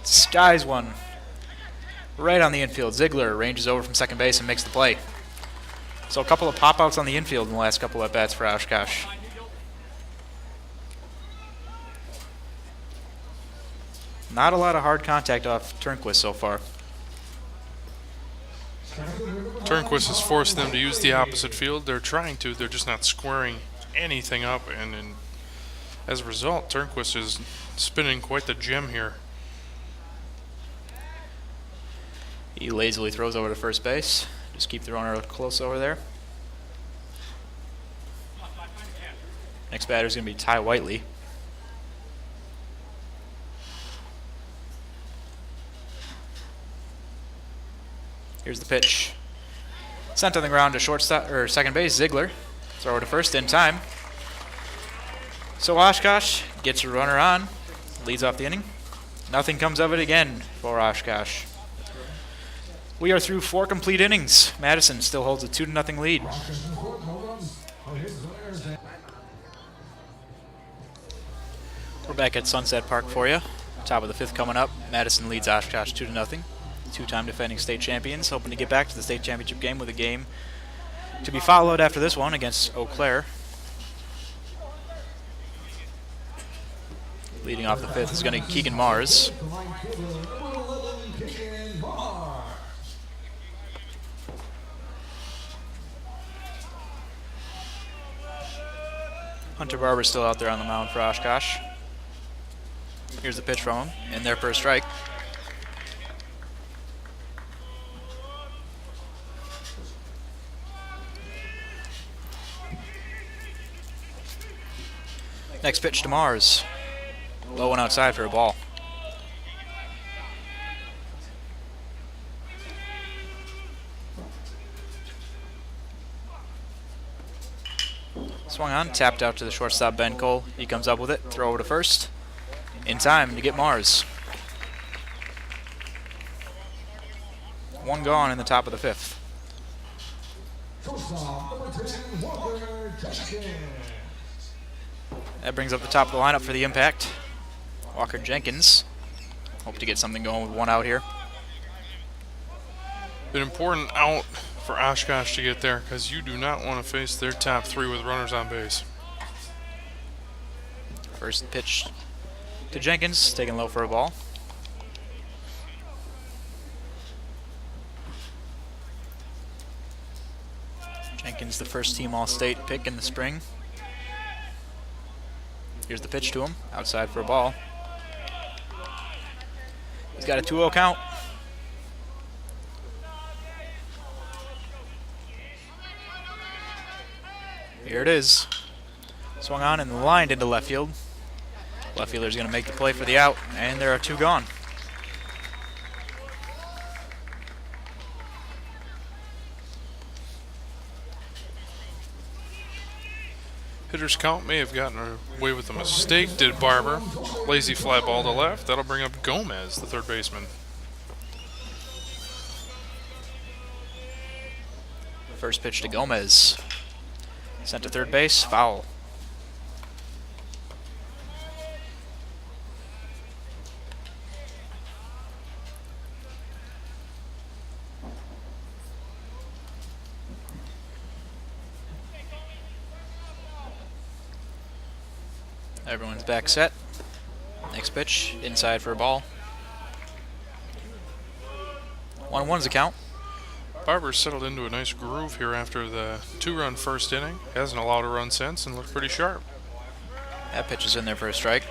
Skies one. Right on the infield. Ziegler ranges over from second base and makes the play. So a couple of pop-outs on the infield in the last couple of at-bats for Oshkosh. Not a lot of hard contact off Turnquist so far. Turnquist has forced them to use the opposite field. They're trying to. They're just not squaring anything up. And as a result, Turnquist is spinning quite the gem here. He lazily throws over to first base. Just keep the runner close over there. Next batter is going to be Ty Whiteley. Here's the pitch. Sent on the ground to shortstop or second base. Ziegler. Throw to first in time. So Oshkosh gets a runner on, leads off the inning. Nothing comes of it again for Oshkosh. We are through 4 complete innings. Madison still holds a 2-0 lead. We're back at Sunset Park for you. Top of the 5th coming up. Madison leads Oshkosh 2-0. 2-time defending state champions, hoping to get back to the state championship game with a game to be followed after this one against Eau Claire. Leading off the 5th is going to be Keegan Mars. Hunter Barber still out there on the mound for Oshkosh. Here's the pitch from him, in there for a strike. Next pitch to Mars. Low one outside for a ball. Swung on, tapped out to the shortstop Ben Cole. He comes up with it, throw over to first. In time to get Mars. 1 gone in the top of the 5th. That brings up the top of the lineup for the Impact. Walker Jenkins. Hope to get something going with 1 out here. An important out for Oshkosh to get there because you do not want to face their top 3 with runners on base. First pitch to Jenkins, taken low for a ball. Jenkins, the first team All-State pick in the spring. Here's the pitch to him, outside for a ball. He's got a 2-0 count. Here it is. Swung on and lined into left field. Left fielder's going to make the play for the out, and there are 2 gone. Hitter's count may have gotten away with a mistake, did Barber. Lazy fly ball to left. That'll bring up Gomez, the third baseman. First pitch to Gomez. Sent to third base, foul. Everyone's back set. Next pitch, inside for a ball. 1-1's the count. Barber's settled into a nice groove here after the 2-run first inning. Hasn't allowed a run since and looks pretty sharp. That pitch is in there for a strike.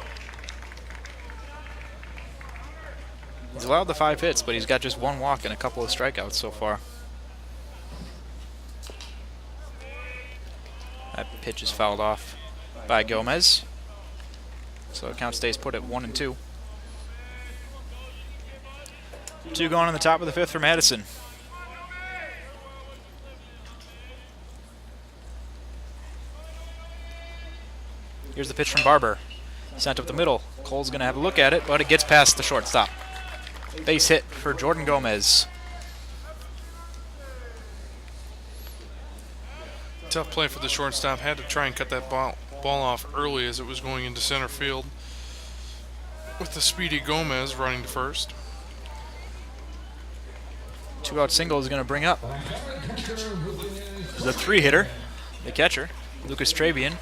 He's allowed the 5 hits, but he's got just 1 walk and a couple of strikeouts so far. That pitch is fouled off by Gomez. So the count stays put at 1-2. 2 going in the top of the 5th for Madison. Here's the pitch from Barber. Sent up the middle. Cole's going to have a look at it, but it gets past the shortstop. Base hit for Jordan Gomez. Tough play for the shortstop. Had to try and cut that ball off early as it was going into center field. With the speedy Gomez running to first. 2-out single is going to bring up the 3-hitter, the catcher, Lucas Trabian.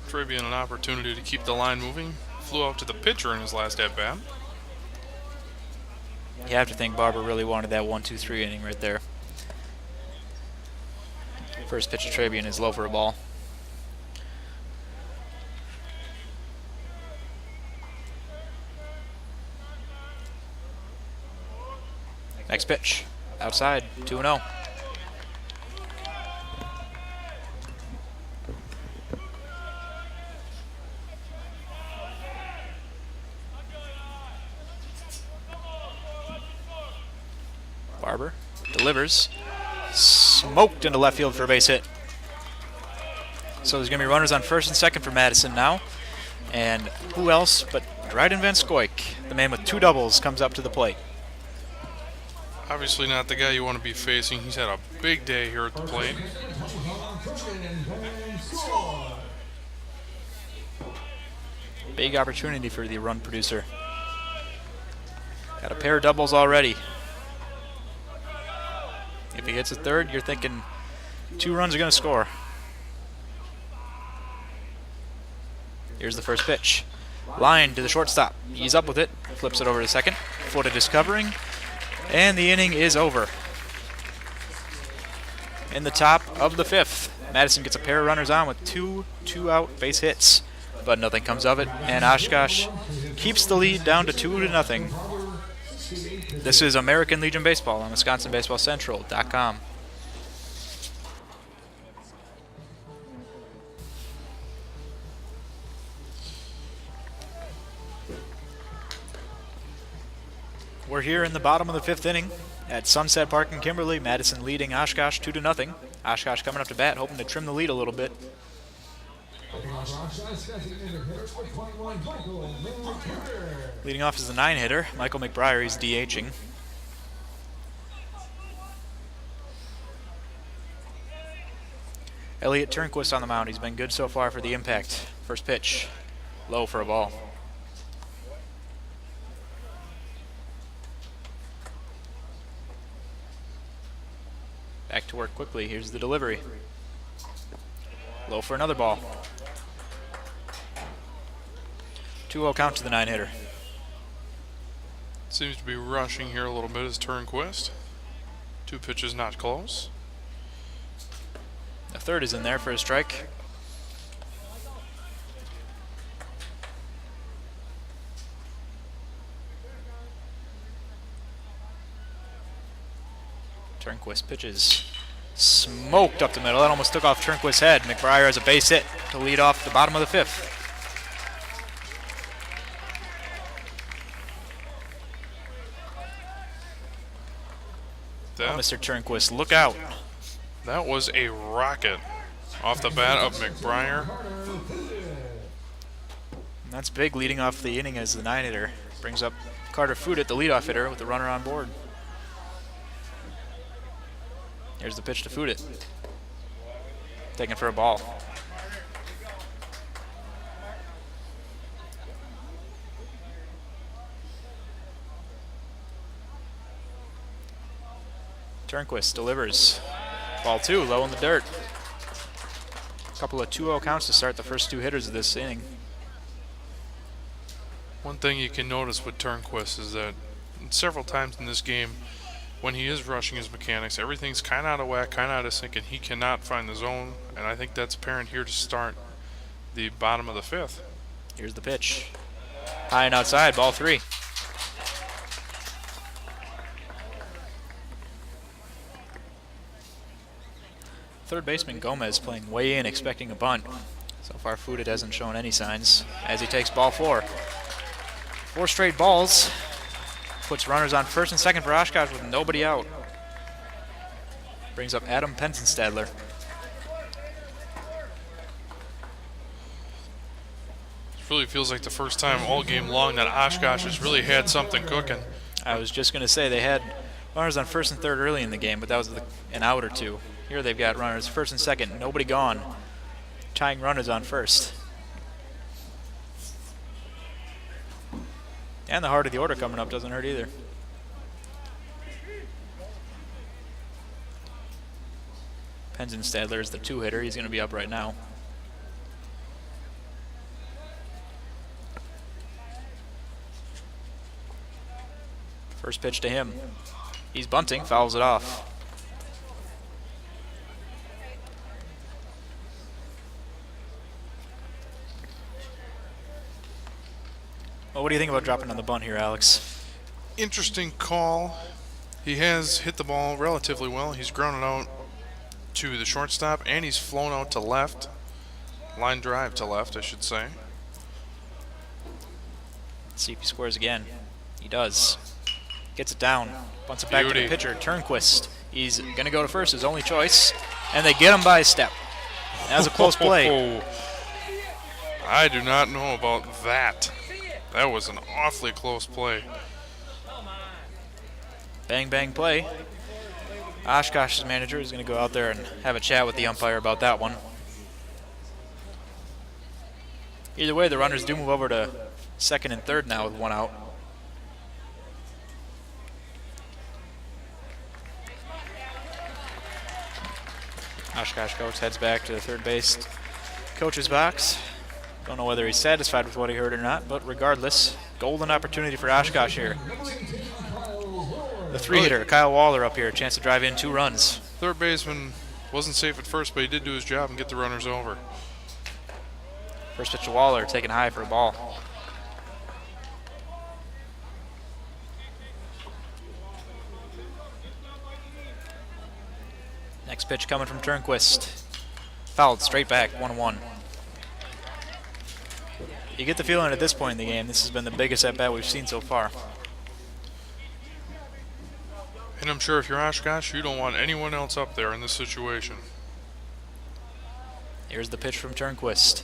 Trabian maybe an opportunity to keep the line moving. Flew out to the pitcher in his last at-bat. You have to think Barber really wanted that 1-2-3 inning right there. First pitch to Travian is low for a ball. Next pitch, outside, 2-0. Barber delivers, smoked into left field for a base hit. So there's going to be runners on first and second for Madison now. And who else but Dryden Van Scoyk, the man with 2 doubles, comes up to the plate. Obviously not the guy you want to be facing. He's had a big day here at the plate. Big opportunity for the run producer. Got a pair of doubles already. If he hits a third, you're thinking 2 runs are going to score. Here's the first pitch. Line to the shortstop. He's up with it. Flips it over to second. Footed is covering. And the inning is over. In the top of the 5th, Madison gets a pair of runners on with 2 2-out base hits. But nothing comes of it. And Oshkosh keeps the lead down to 2-0. This is American Legion Baseball on WisconsinBaseballCentral.com. We're here in the bottom of the 5th inning at Sunset Park in Kimberly. Madison leading Oshkosh 2-0. Oshkosh coming up to bat, hoping to trim the lead a little bit. Leading off is the 9-hitter, Michael McBriar. He's DHing. Elliot Turnquist on the mound. He's been good so far for the Impact. First pitch, low for a ball. Back to work quickly. Here's the delivery. Low for another ball. 2-0 count to the 9-hitter. Seems to be rushing here a little bit as Turnquist. 2 pitches not close. A third is in there for a strike. Turnquist pitches. Smoked up the middle. That almost took off Turnquist's head. McBriar has a base hit to lead off the bottom of the 5th. Oh, Mr. Turnquist, look out. That was a rocket off the bat of McBriar. And that's big leading off the inning as the 9-hitter. Brings up Carter Fudit, the leadoff hitter, with the runner on board. Here's the pitch to Fudit. Taken for a ball. Turnquist delivers. Ball 2, low in the dirt. A couple of 2-0 counts to start the first 2 hitters of this inning. One thing you can notice with Turnquist is that several times in this game, when he is rushing his mechanics, everything's kind of out of whack, kind of out of sync, and he cannot find the zone. And I think that's apparent here to start the bottom of the 5th. Here's the pitch. High and outside, ball 3. Third baseman Gomez playing way in, expecting a bunt. So far, Fudit hasn't shown any signs as he takes ball 4. 4 straight balls. Puts runners on first and second for Oshkosh with nobody out. Brings up Adam Penzenstadler. It really feels like the first time all game long that Oshkosh has really had something cooking. I was just going to say they had runners on first and third early in the game, but that was an out or 2. Here they've got runners first and second, nobody gone. Tying runners on first. And the heart of the order coming up doesn't hurt either. Penzenstadler is the 2-hitter. He's going to be up right now. First pitch to him. He's bunting, fouls it off. Well, what do you think about dropping on the bunt here, Alex? Interesting call. He has hit the ball relatively well. He's grounded out to the shortstop, and he's flown out to left. Line drive to left, I should say. Let's see if he scores again. He does. Gets it down. Bunts it back to the pitcher, Turnquist. He's going to go to first, his only choice. And they get him by a step. That was a close play. I do not know about that. That was an awfully close play. Bang, bang play. Oshkosh's manager is going to go out there and have a chat with the umpire about that one. Either way, the runners do move over to second and third now with one out. Oshkosh coach heads back to the third base coach's box. Don't know whether he's satisfied with what he heard or not, but regardless, golden opportunity for Oshkosh here. The three-hitter, Kyle Waller up here, a chance to drive in 2 runs. Third baseman wasn't safe at first, but he did do his job and get the runners over. First pitch to Waller, taken high for a ball. Next pitch coming from Turnquist. Fouled straight back, 1-1. You get the feeling at this point in the game, this has been the biggest at-bat we've seen so far. And I'm sure if you're Oshkosh, you don't want anyone else up there in this situation. Here's the pitch from Turnquist.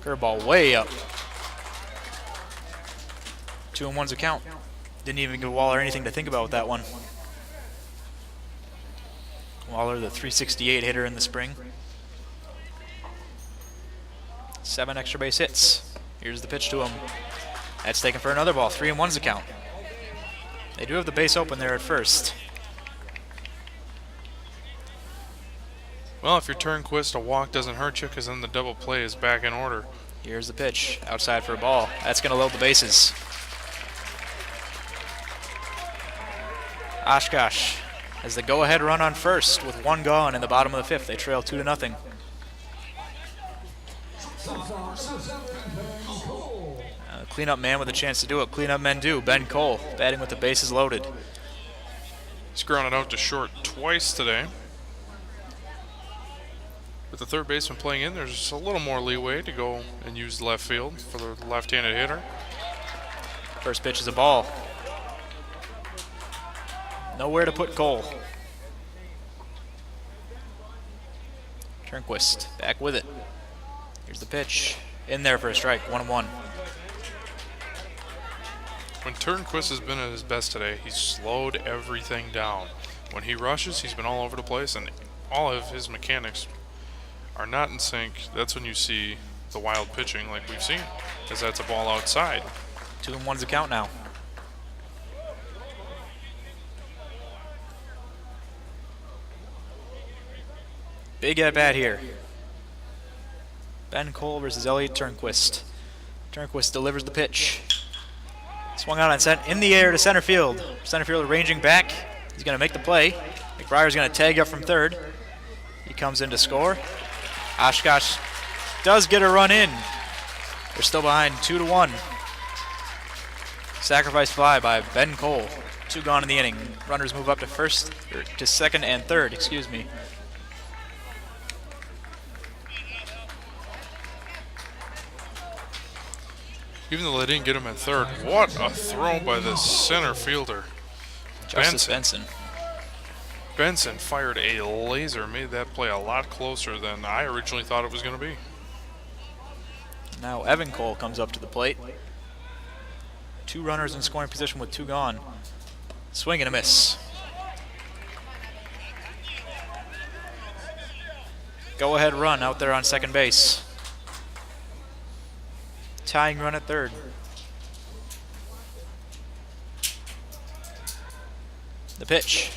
Curveball way up. 2-1's a count. Didn't even give Waller anything to think about with that one. Waller, the .368 hitter in the spring. 7 extra base hits. Here's the pitch to him. That's taken for another ball. 3-1's a count. They do have the base open there at first. Well, if you're Turnquist, a walk doesn't hurt you because then the double play is back in order. Here's the pitch. Outside for a ball. That's going to load the bases. Oshkosh has the go-ahead run on first with 1 gone in the bottom of the 5th. They trail 2-0. Cleanup man with a chance to do it. Cleanup men do. Ben Cole batting with the bases loaded. He's grounded out to short twice today. With the third baseman playing in, there's just a little more leeway to go and use left field for the left-handed hitter. First pitch is a ball. Nowhere to put Cole. Turnquist back with it. Here's the pitch. In there for a strike. 1-1. When Turnquist has been at his best today, he's slowed everything down. When he rushes, he's been all over the place, and all of his mechanics are not in sync. That's when you see the wild pitching like we've seen, because that's a ball outside. 2-1's a count now. Big at bat here. Ben Cole versus Elliot Turnquist. Turnquist delivers the pitch. Swung out on in the air to center field. Center field ranging back. He's going to make the play. McBrier's going to tag up from third. He comes in to score. Oshkosh does get a run in. They're still behind 2-1. Sacrifice fly by Ben Cole. 2 gone in the inning. Runners move up to second and third, excuse me. Even though they didn't get him at third, what a throw by the center fielder. Justice Benson. Benson fired a laser, made that play a lot closer than I originally thought it was going to be. Now Evan Cole comes up to the plate. 2 runners in scoring position with 2 gone. Swing and a miss. Go ahead run out there on second base. Tying run at third. The pitch.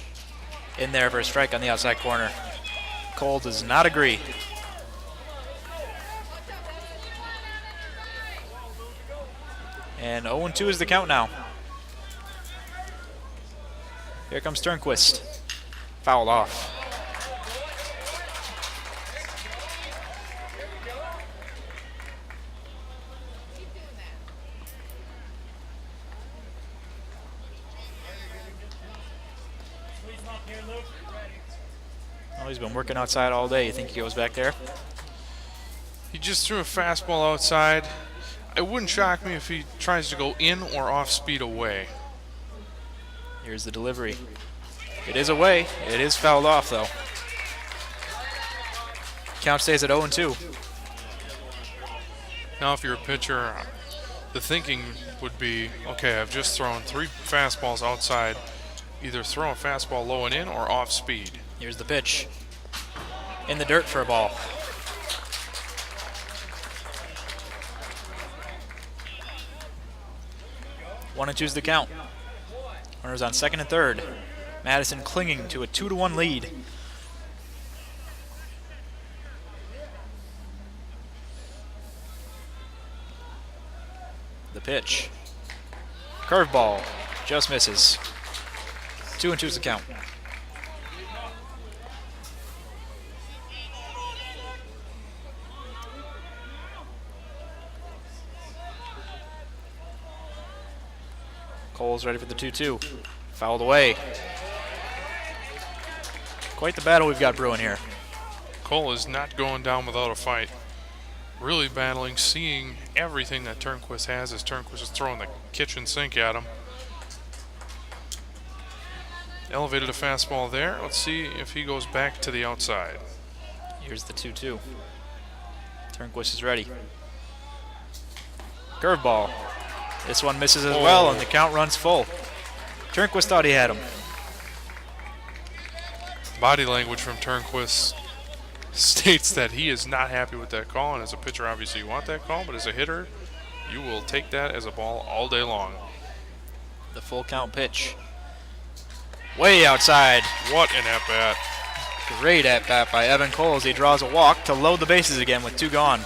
In there for a strike on the outside corner. Cole does not agree. And 0-2 is the count now. Here comes Turnquist. Fouled off. Oh, he's been working outside all day. You think he goes back there? He just threw a fastball outside. It wouldn't shock me if he tries to go in or off speed away. Here's the delivery. It is away. It is fouled off, though. Count stays at 0-2. Now, if you're a pitcher, the thinking would be, okay, I've just thrown 3 fastballs outside. Either throw a fastball low and in or off speed. Here's the pitch. In the dirt for a ball. One and two's the count. Runners on second and third. Madison clinging to a 2-1 lead. The pitch. Curveball. Just misses. 2 and two's the count. Cole's ready for the 2-2. Fouled away. Quite the battle we've got brewing here. Cole is not going down without a fight. Really battling, seeing everything that Turnquist has as Turnquist is throwing the kitchen sink at him. Elevated a fastball there. Let's see if he goes back to the outside. Here's the 2-2. Turnquist is ready. Curveball. This one misses as well, and the count runs full. Turnquist thought he had him. Body language from Turnquist states that he is not happy with that call, and as a pitcher, obviously you want that call, but as a hitter, you will take that as a ball all day long. The full count pitch. Way outside. What an at-bat. Great at-bat by Evan Cole as he draws a walk to load the bases again with 2 gone.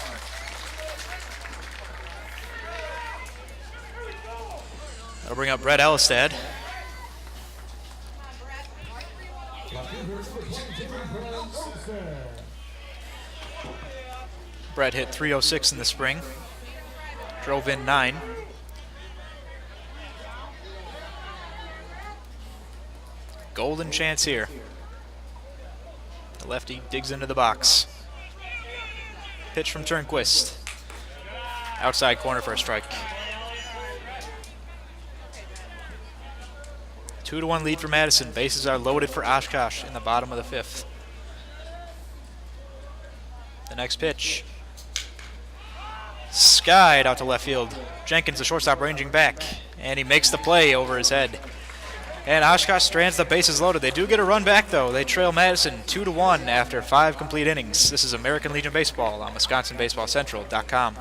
That'll bring up Brett Elistad. Brett hit .306 in the spring. Drove in 9. Golden chance here. The lefty digs into the box. Pitch from Turnquist. Outside corner for a strike. 2-1 lead for Madison. Bases are loaded for Oshkosh in the bottom of the 5th. The next pitch. Skied out to left field. Jenkins, the shortstop, ranging back. And he makes the play over his head. And Oshkosh strands the bases loaded. They do get a run back, though. They trail Madison 2-1 after 5 complete innings. This is American Legion Baseball on WisconsinBaseballCentral.com.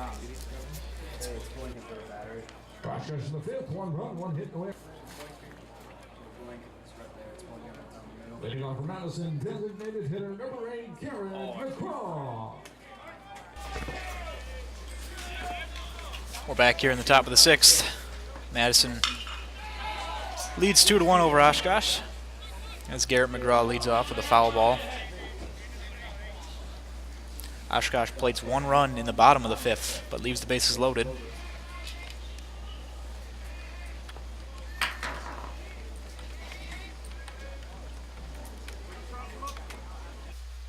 Oshkosh in the 5th, 1 run, 1 hit away. Leading off for Madison, designated hitter number 8, Karen McCraw. We're back here in the top of the 6th. Madison leads 2-1 over Oshkosh as Garrett McGraw leads off with a foul ball. Oshkosh plates 1 run in the bottom of the 5th, but leaves the bases loaded.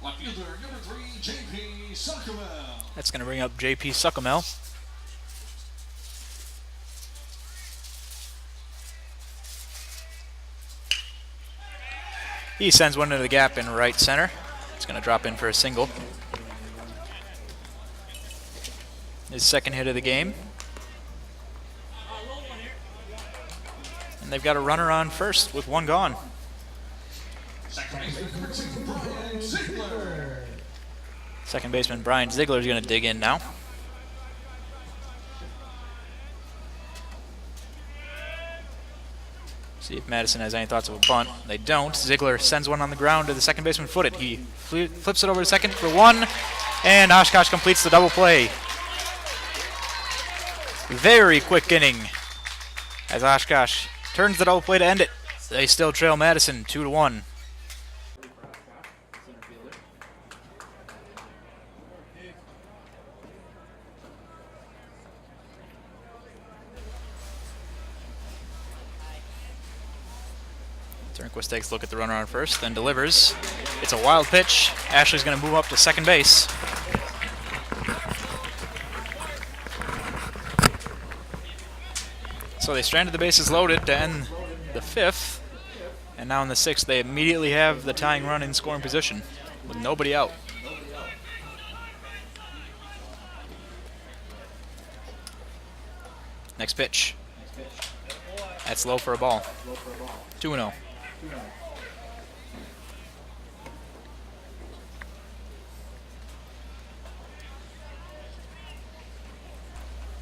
Left fielder number 3, J.P. Suckamel. That's going to bring up J.P. Suckamel. He sends one into the gap in right center. It's going to drop in for a single. His second hit of the game. And they've got a runner on first with 1 gone. Second baseman Brian Ziegler is going to dig in now. See if Madison has any thoughts of a bunt. They don't. Ziegler sends one on the ground to the second baseman footed. He flips it over to second for 1, and Oshkosh completes the double play. Very quick inning as Oshkosh turns the double play to end it. They still trail Madison 2-1. Turnquist takes a look at the runner on first, then delivers. It's a wild pitch. Ashley's going to move up to second base. So they stranded the bases loaded to end the 5th. And now in the 6th, they immediately have the tying run in scoring position with nobody out. Next pitch. That's low for a ball. 2-0.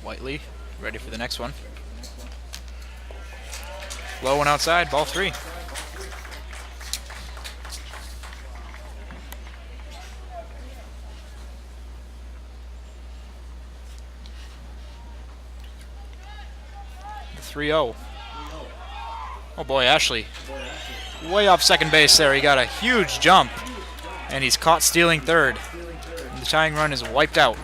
Whiteley ready for the next one. Low and outside, ball 3. The 3-0. Oh boy, Ashley. Way off second base there. He got a huge jump. And he's caught stealing third. And the tying run is wiped out.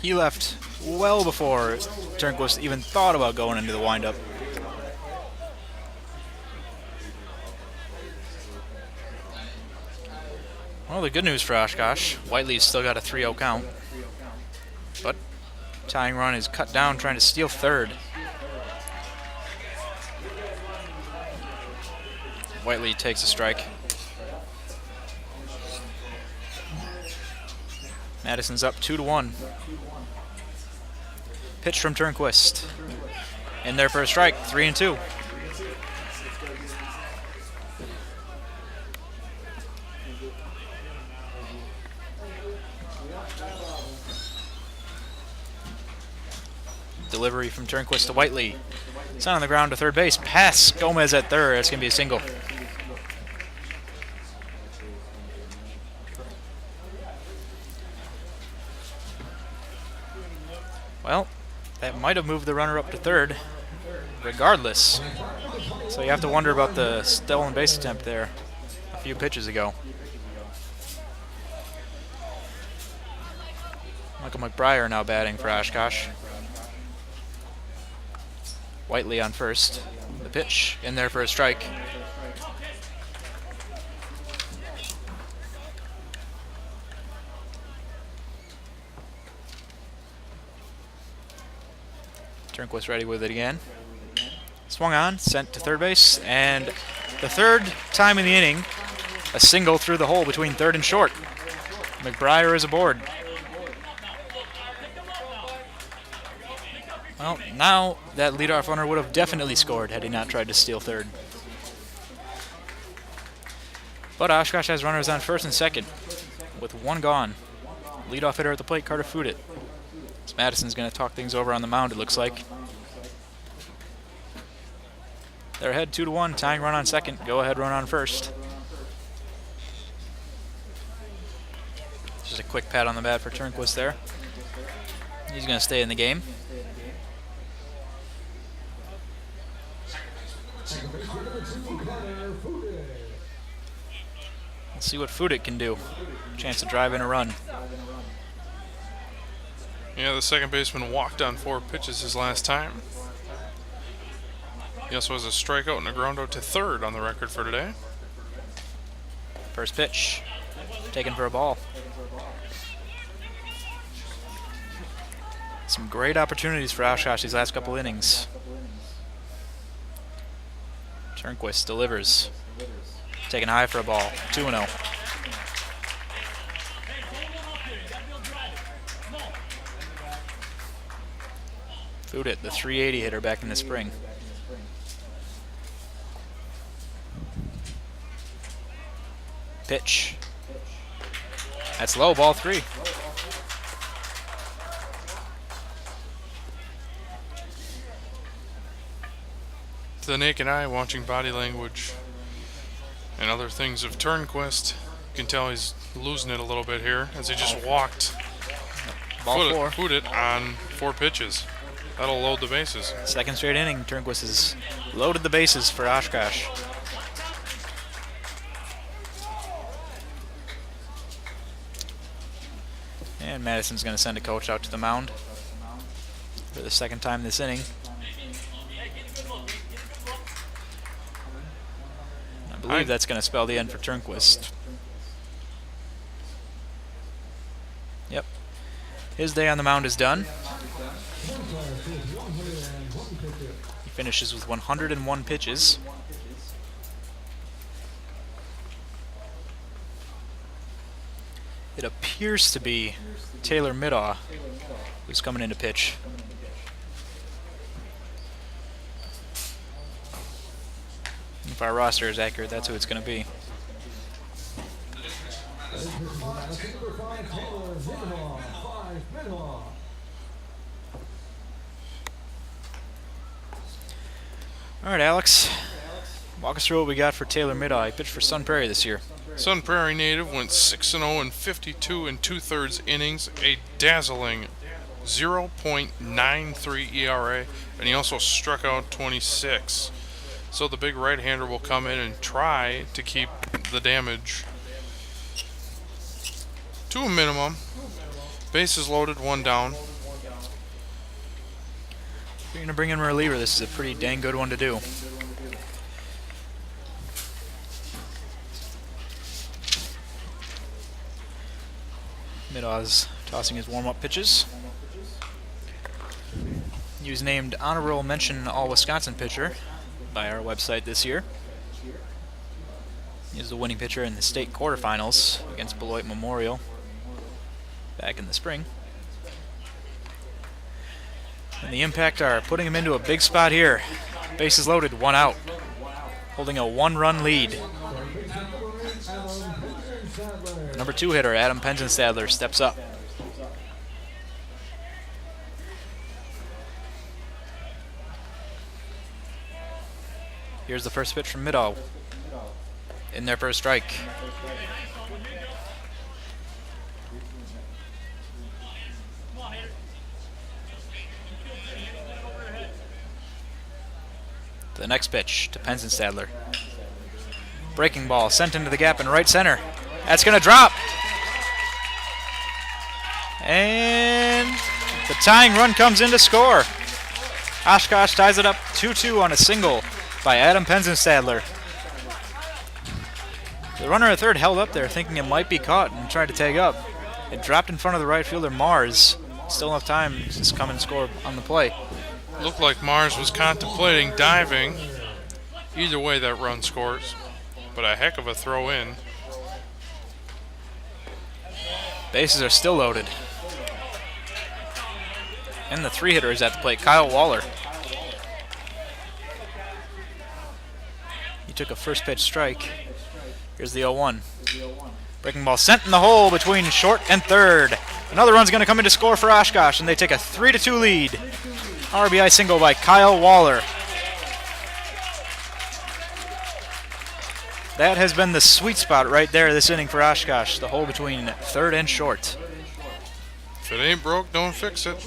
He left well before Turnquist even thought about going into the windup. Well, the good news for Oshkosh, Whiteley's still got a 3-0 count. But tying run is cut down trying to steal third. Whiteley takes a strike. Madison's up 2-1. Pitch from Turnquist. In there for a strike, 3-2. Delivery from Turnquist to Whiteley. It's on the ground to third base. Pass Gomez at third. It's going to be a single. Well, that might have moved the runner up to third, regardless. So you have to wonder about the stolen base attempt there a few pitches ago. Michael McBriar now batting for Oshkosh. Whiteley on first. The pitch in there for a strike. Turnquist ready with it again. Swung on, sent to third base, and the third time in the inning, a single through the hole between third and short. McBriar is aboard. Well, now that leadoff runner would have definitely scored had he not tried to steal third. But Oshkosh has runners on first and second with one gone. Leadoff hitter at the plate, Carter Fudit. Madison's going to talk things over on the mound, it looks like. They're ahead 2-1, tying run on second. Go ahead run on first. Just a quick pat on the bat for Turnquist there. He's going to stay in the game. Let's see what Fudit can do. Chance to drive in a run. Yeah, the second baseman walked on 4 pitches his last time. He also has a strikeout and a ground out to third on the record for today. First pitch, taken for a ball. Some great opportunities for Oshkosh these last couple innings. Turnquist delivers. Taken high for a ball, 2-0. Fudit, the 380 hitter back in the spring. Pitch. That's low, ball 3. To the naked eye, watching body language and other things of Turnquist, you can tell he's losing it a little bit here as he just walked Ball 4. Fudit on 4 pitches. That'll load the bases. Second straight inning, Turnquist has loaded the bases for Oshkosh. And Madison's going to send a coach out to the mound for the second time this inning. I believe that's going to spell the end for Turnquist. Yep. His day on the mound is done. He finishes with 101 pitches. It appears to be Taylor Middaugh who's coming in to pitch. If our roster is accurate, that's who it's going to be. All right, Alex, walk us through what we got for Taylor Middaugh. He pitched for Sun Prairie this year. Sun Prairie native went 6-0 in 52 2/3 innings, a dazzling 0.93 ERA, and he also struck out 26. So the big right-hander will come in and try to keep the damage to a minimum. Bases loaded, one down. If you're going to bring in a reliever, this is a pretty dang good one to do. Middaugh's tossing his warm-up pitches. He was named Honorable Mention All-Wisconsin Pitcher by our website this year. He was the winning pitcher in the state quarterfinals against Beloit Memorial back in the spring. And the Impact are putting him into a big spot here. Bases loaded, one out, holding a one-run lead. Number 2 hitter, Adam Penzenstadler, steps up. Here's the first pitch from Middaugh. In there for a strike. The next pitch to Penzenstadler. Breaking ball sent into the gap in right center. That's going to drop. And the tying run comes in to score. Oshkosh ties it up 2-2 on a single by Adam Penzenstadler. The runner at third held up there thinking it might be caught and tried to tag up. It dropped in front of the right fielder Mars. Still enough time to just come and score on the play. Looked like Mars was contemplating diving. Either way, that run scores. But a heck of a throw in. Bases are still loaded. And the 3 hitter is at the plate, Kyle Waller. He took a first pitch strike. Here's the 0-1. Breaking ball sent in the hole between short and third. Another run's going to come in to score for Oshkosh, and they take a 3-2 lead. RBI single by Kyle Waller. That has been the sweet spot right there this inning for Oshkosh, the hole between third and short. If it ain't broke, don't fix it.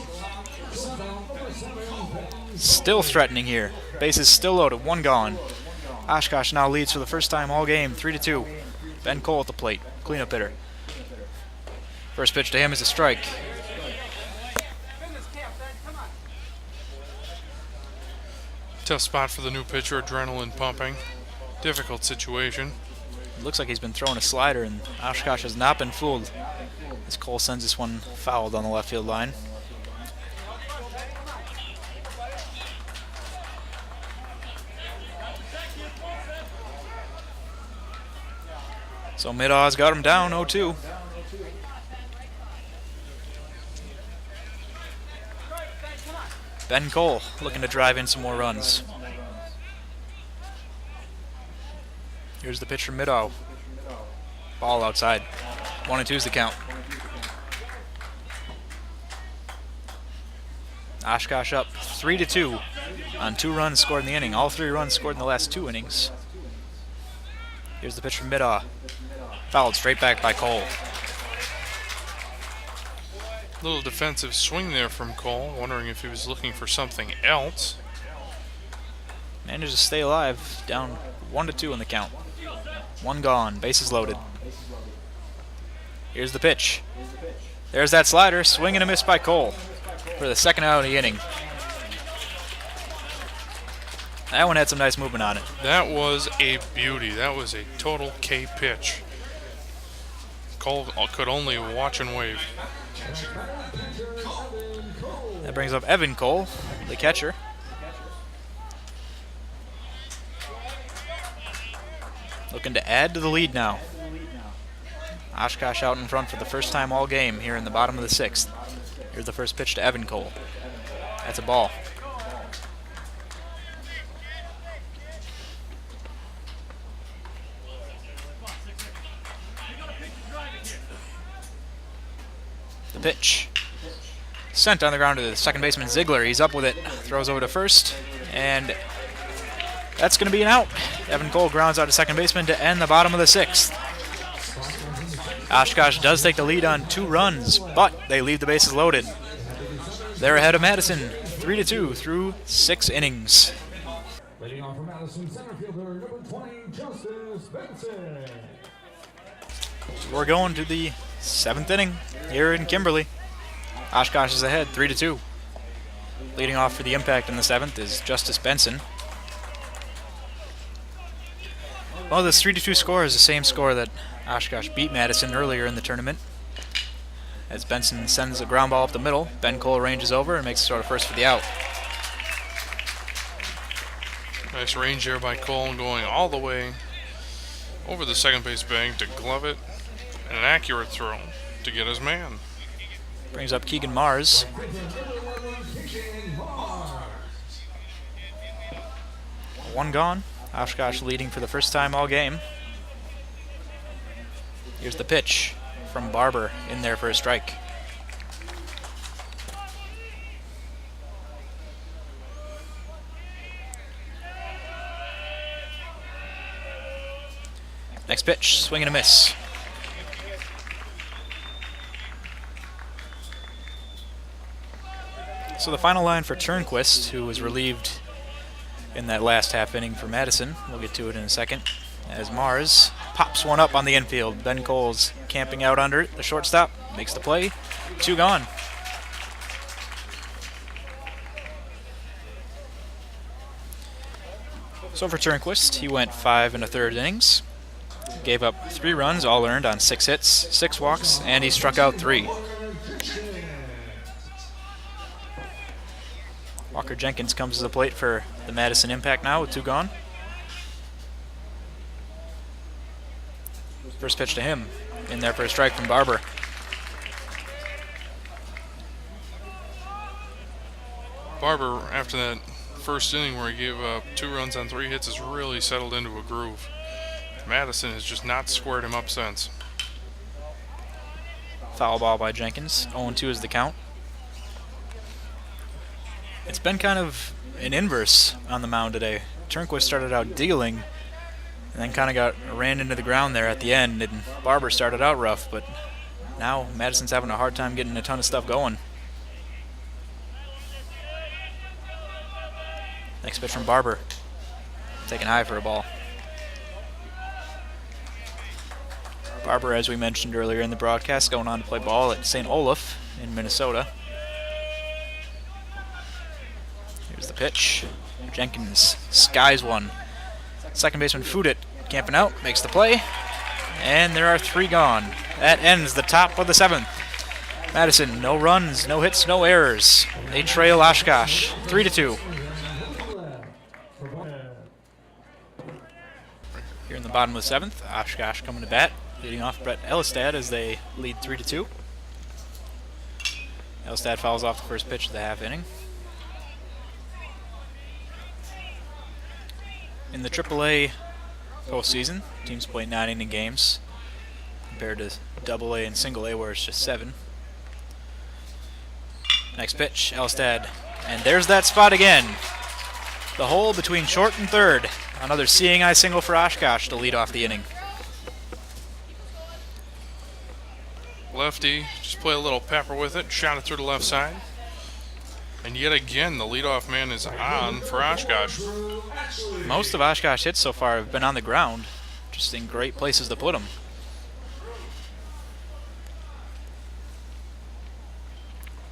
Still threatening here. Bases still loaded, one gone. Oshkosh now leads for the first time all game, 3-2. Ben Cole at the plate, cleanup hitter. First pitch to him is a strike. Tough spot for the new pitcher, adrenaline pumping. Difficult situation. It looks like he's been throwing a slider, and Oshkosh has not been fooled as Cole sends this one fouled on the left field line. So Middaugh's got him down 0-2. Ben Cole looking to drive in some more runs. Here's the pitch from Middaugh. Ball outside. 1-2 is the count. Oshkosh up 3-2 on 2 runs scored in the inning. All 3 runs scored in the last 2 innings. Here's the pitch from Middaugh. Fouled straight back by Cole. Little defensive swing there from Cole, wondering if he was looking for something else. Managed to stay alive, down 1-2 in the count. One gone, bases loaded. Here's the pitch. There's that slider, swing and a miss by Cole for the second out of the inning. That one had some nice movement on it. That was a beauty. That was a total K pitch. Cole could only watch and wave. That brings up Evan Cole, the catcher. Looking to add to the lead now. Oshkosh out in front for the first time all game here in the bottom of the 6th. Here's the first pitch to Evan Cole. That's a ball. The pitch. Sent on the ground to the second baseman Ziegler. He's up with it. Throws over to first. And that's going to be an out. Evan Cole grounds out to second baseman to end the bottom of the 6th. Oshkosh does take the lead on 2 runs, but they leave the bases loaded. They're ahead of Madison, 3-2 through 6 innings. Leading off for Madison, center fielder, number 20, Justice Benson. We're going to the 7th inning here in Kimberly. Oshkosh is ahead, 3-2. Leading off for the Impact in the 7th is Justice Benson. Well, this 3-2 score is the same score that Oshkosh beat Madison earlier in the tournament. As Benson sends a ground ball up the middle, Ben Cole ranges over and makes the throw to first for the out. Nice range there by Cole, going all the way over the second base bank to glove it. And an accurate throw to get his man. Brings up Keegan Mars. One gone. Oshkosh leading for the first time all game. Here's the pitch from Barber in there for a strike. Next pitch, swing and a miss. So the final line for Turnquist, who was relieved in that last half inning for Madison. We'll get to it in a second. As Mars pops one up on the infield. Ben Cole's camping out under it. The shortstop makes the play. 2 gone. So for Turnquist, he went 5 1/3 innings. Gave up 3 runs, all earned on 6 hits, 6 walks, and he struck out 3. Walker Jenkins comes to the plate for the Madison Impact now with 2 gone. First pitch to him, in there for a strike from Barber. Barber, after that first inning where he gave up 2 runs on 3 hits, has really settled into a groove. Madison has just not squared him up since. Foul ball by Jenkins. 0-2 is the count. It's been kind of an inverse on the mound today. Turnquist started out dealing and then kind of ran into the ground there at the end, and Barber started out rough, but now Madison's having a hard time getting a ton of stuff going. Next pitch from Barber. Taken high for a ball. Barber, as we mentioned earlier in the broadcast, going on to play ball at St. Olaf in Minnesota. Here's the pitch. Jenkins skies one. Second baseman Fudit camping out, makes the play. And there are 3 gone. That ends the top of the 7th. Madison, no runs, no hits, no errors. They trail Oshkosh 3-2. Here in the bottom of the 7th, Oshkosh coming to bat, leading off Brett Elistad as they lead 3-2. Elistad fouls off the first pitch of the half inning. In the AAA postseason, teams play 9 inning games compared to AA and single A where it's just 7. Next pitch, Elistad, and there's that spot again. The hole between short and third. Another seeing eye single for Oshkosh to lead off the inning. Lefty, just Just play a little pepper with it. Shot it through the left side. And yet again, the leadoff man is on for Oshkosh. Most of Oshkosh hits so far have been on the ground, just in great places to put them.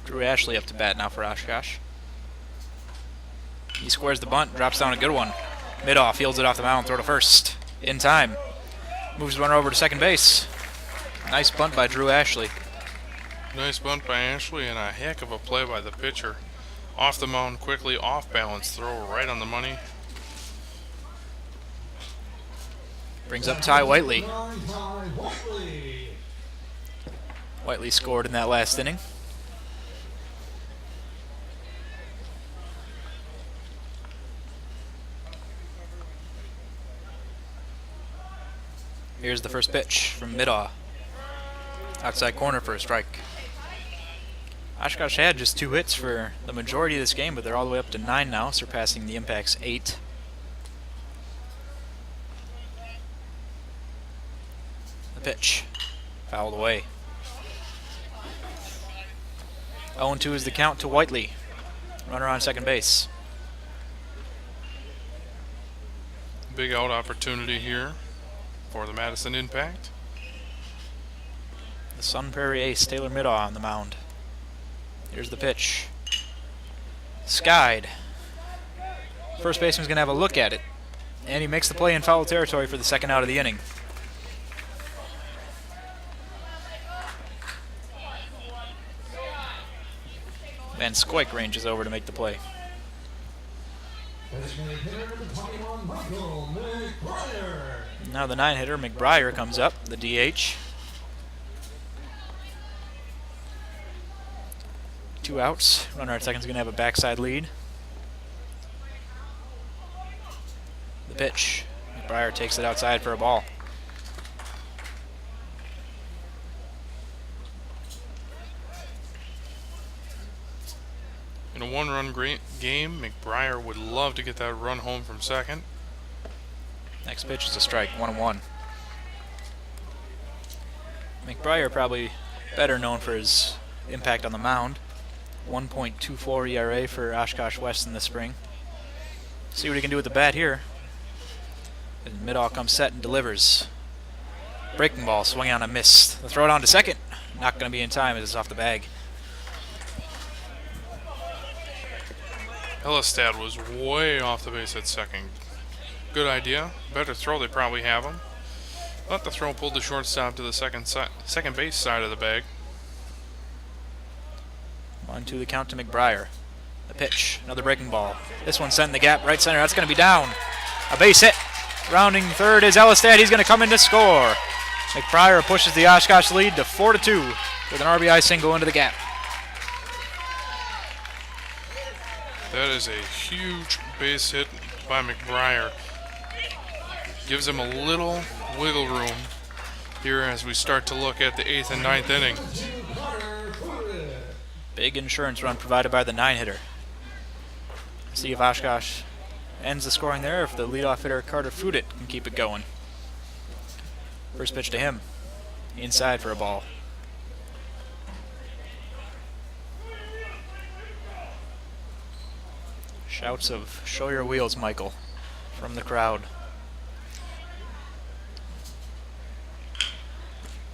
Drew Ashley up to bat now for Oshkosh. He squares the bunt, drops down a good one. Mid-off, fields it off the mound, throw to first. In time. Moves the runner over to second base. Nice bunt by Drew Ashley. Nice bunt by Ashley and a heck of a play by the pitcher. Off the mound quickly, off balance, throw right on the money. Brings up Ty Whiteley. Whiteley scored in that last inning. Here's the first pitch from Middaugh. Outside corner for a strike. Oshkosh had just 2 hits for the majority of this game, but they're all the way up to 9 now, surpassing the Impact's 8. The pitch. Fouled away. 0-2 is the count to Whiteley. Runner on second base. Big out opportunity here for the Madison Impact. The Sun Prairie ace, Taylor Middaugh, on the mound. Here's the pitch. Skied. First baseman's going to have a look at it. And he makes the play in foul territory for the second out of the inning. Van Squik ranges over to make the play. Now the 9-hitter, McBriar, comes up, the DH. 2 outs. Runner at second's going to have a backside lead. The pitch. McBriar takes it outside for a ball. In a 1-run game, McBriar would love to get that run home from second. Next pitch is a strike, 1-1. McBriar probably better known for his impact on the mound. 1.24 ERA for Oshkosh West in the spring. See what he can do with the bat here. And Middaugh comes set and delivers. Breaking ball, swinging on a miss. The throw down to second. Not going to be in time as it's off the bag. Hellestad was way off the base at second. Good idea. Better throw, they probably have him. Let the throw pull the shortstop to the second base side of the bag. 1-2 the count to McBriar. The pitch, another breaking ball. This one sent in the gap, right center. That's going to be down. A base hit. Rounding third is Elistad. He's going to come in to score. McBriar pushes the Oshkosh lead to 4-2 with an RBI single into the gap. That is a huge base hit by McBriar. Gives him a little wiggle room here as we start to look at the 8th and 9th inning. Big insurance run provided by the 9-hitter. See if Oshkosh ends the scoring there, if the leadoff hitter Carter Fudit can keep it going. First pitch to him. Inside for a ball. Shouts of "show your wheels, Michael," from the crowd.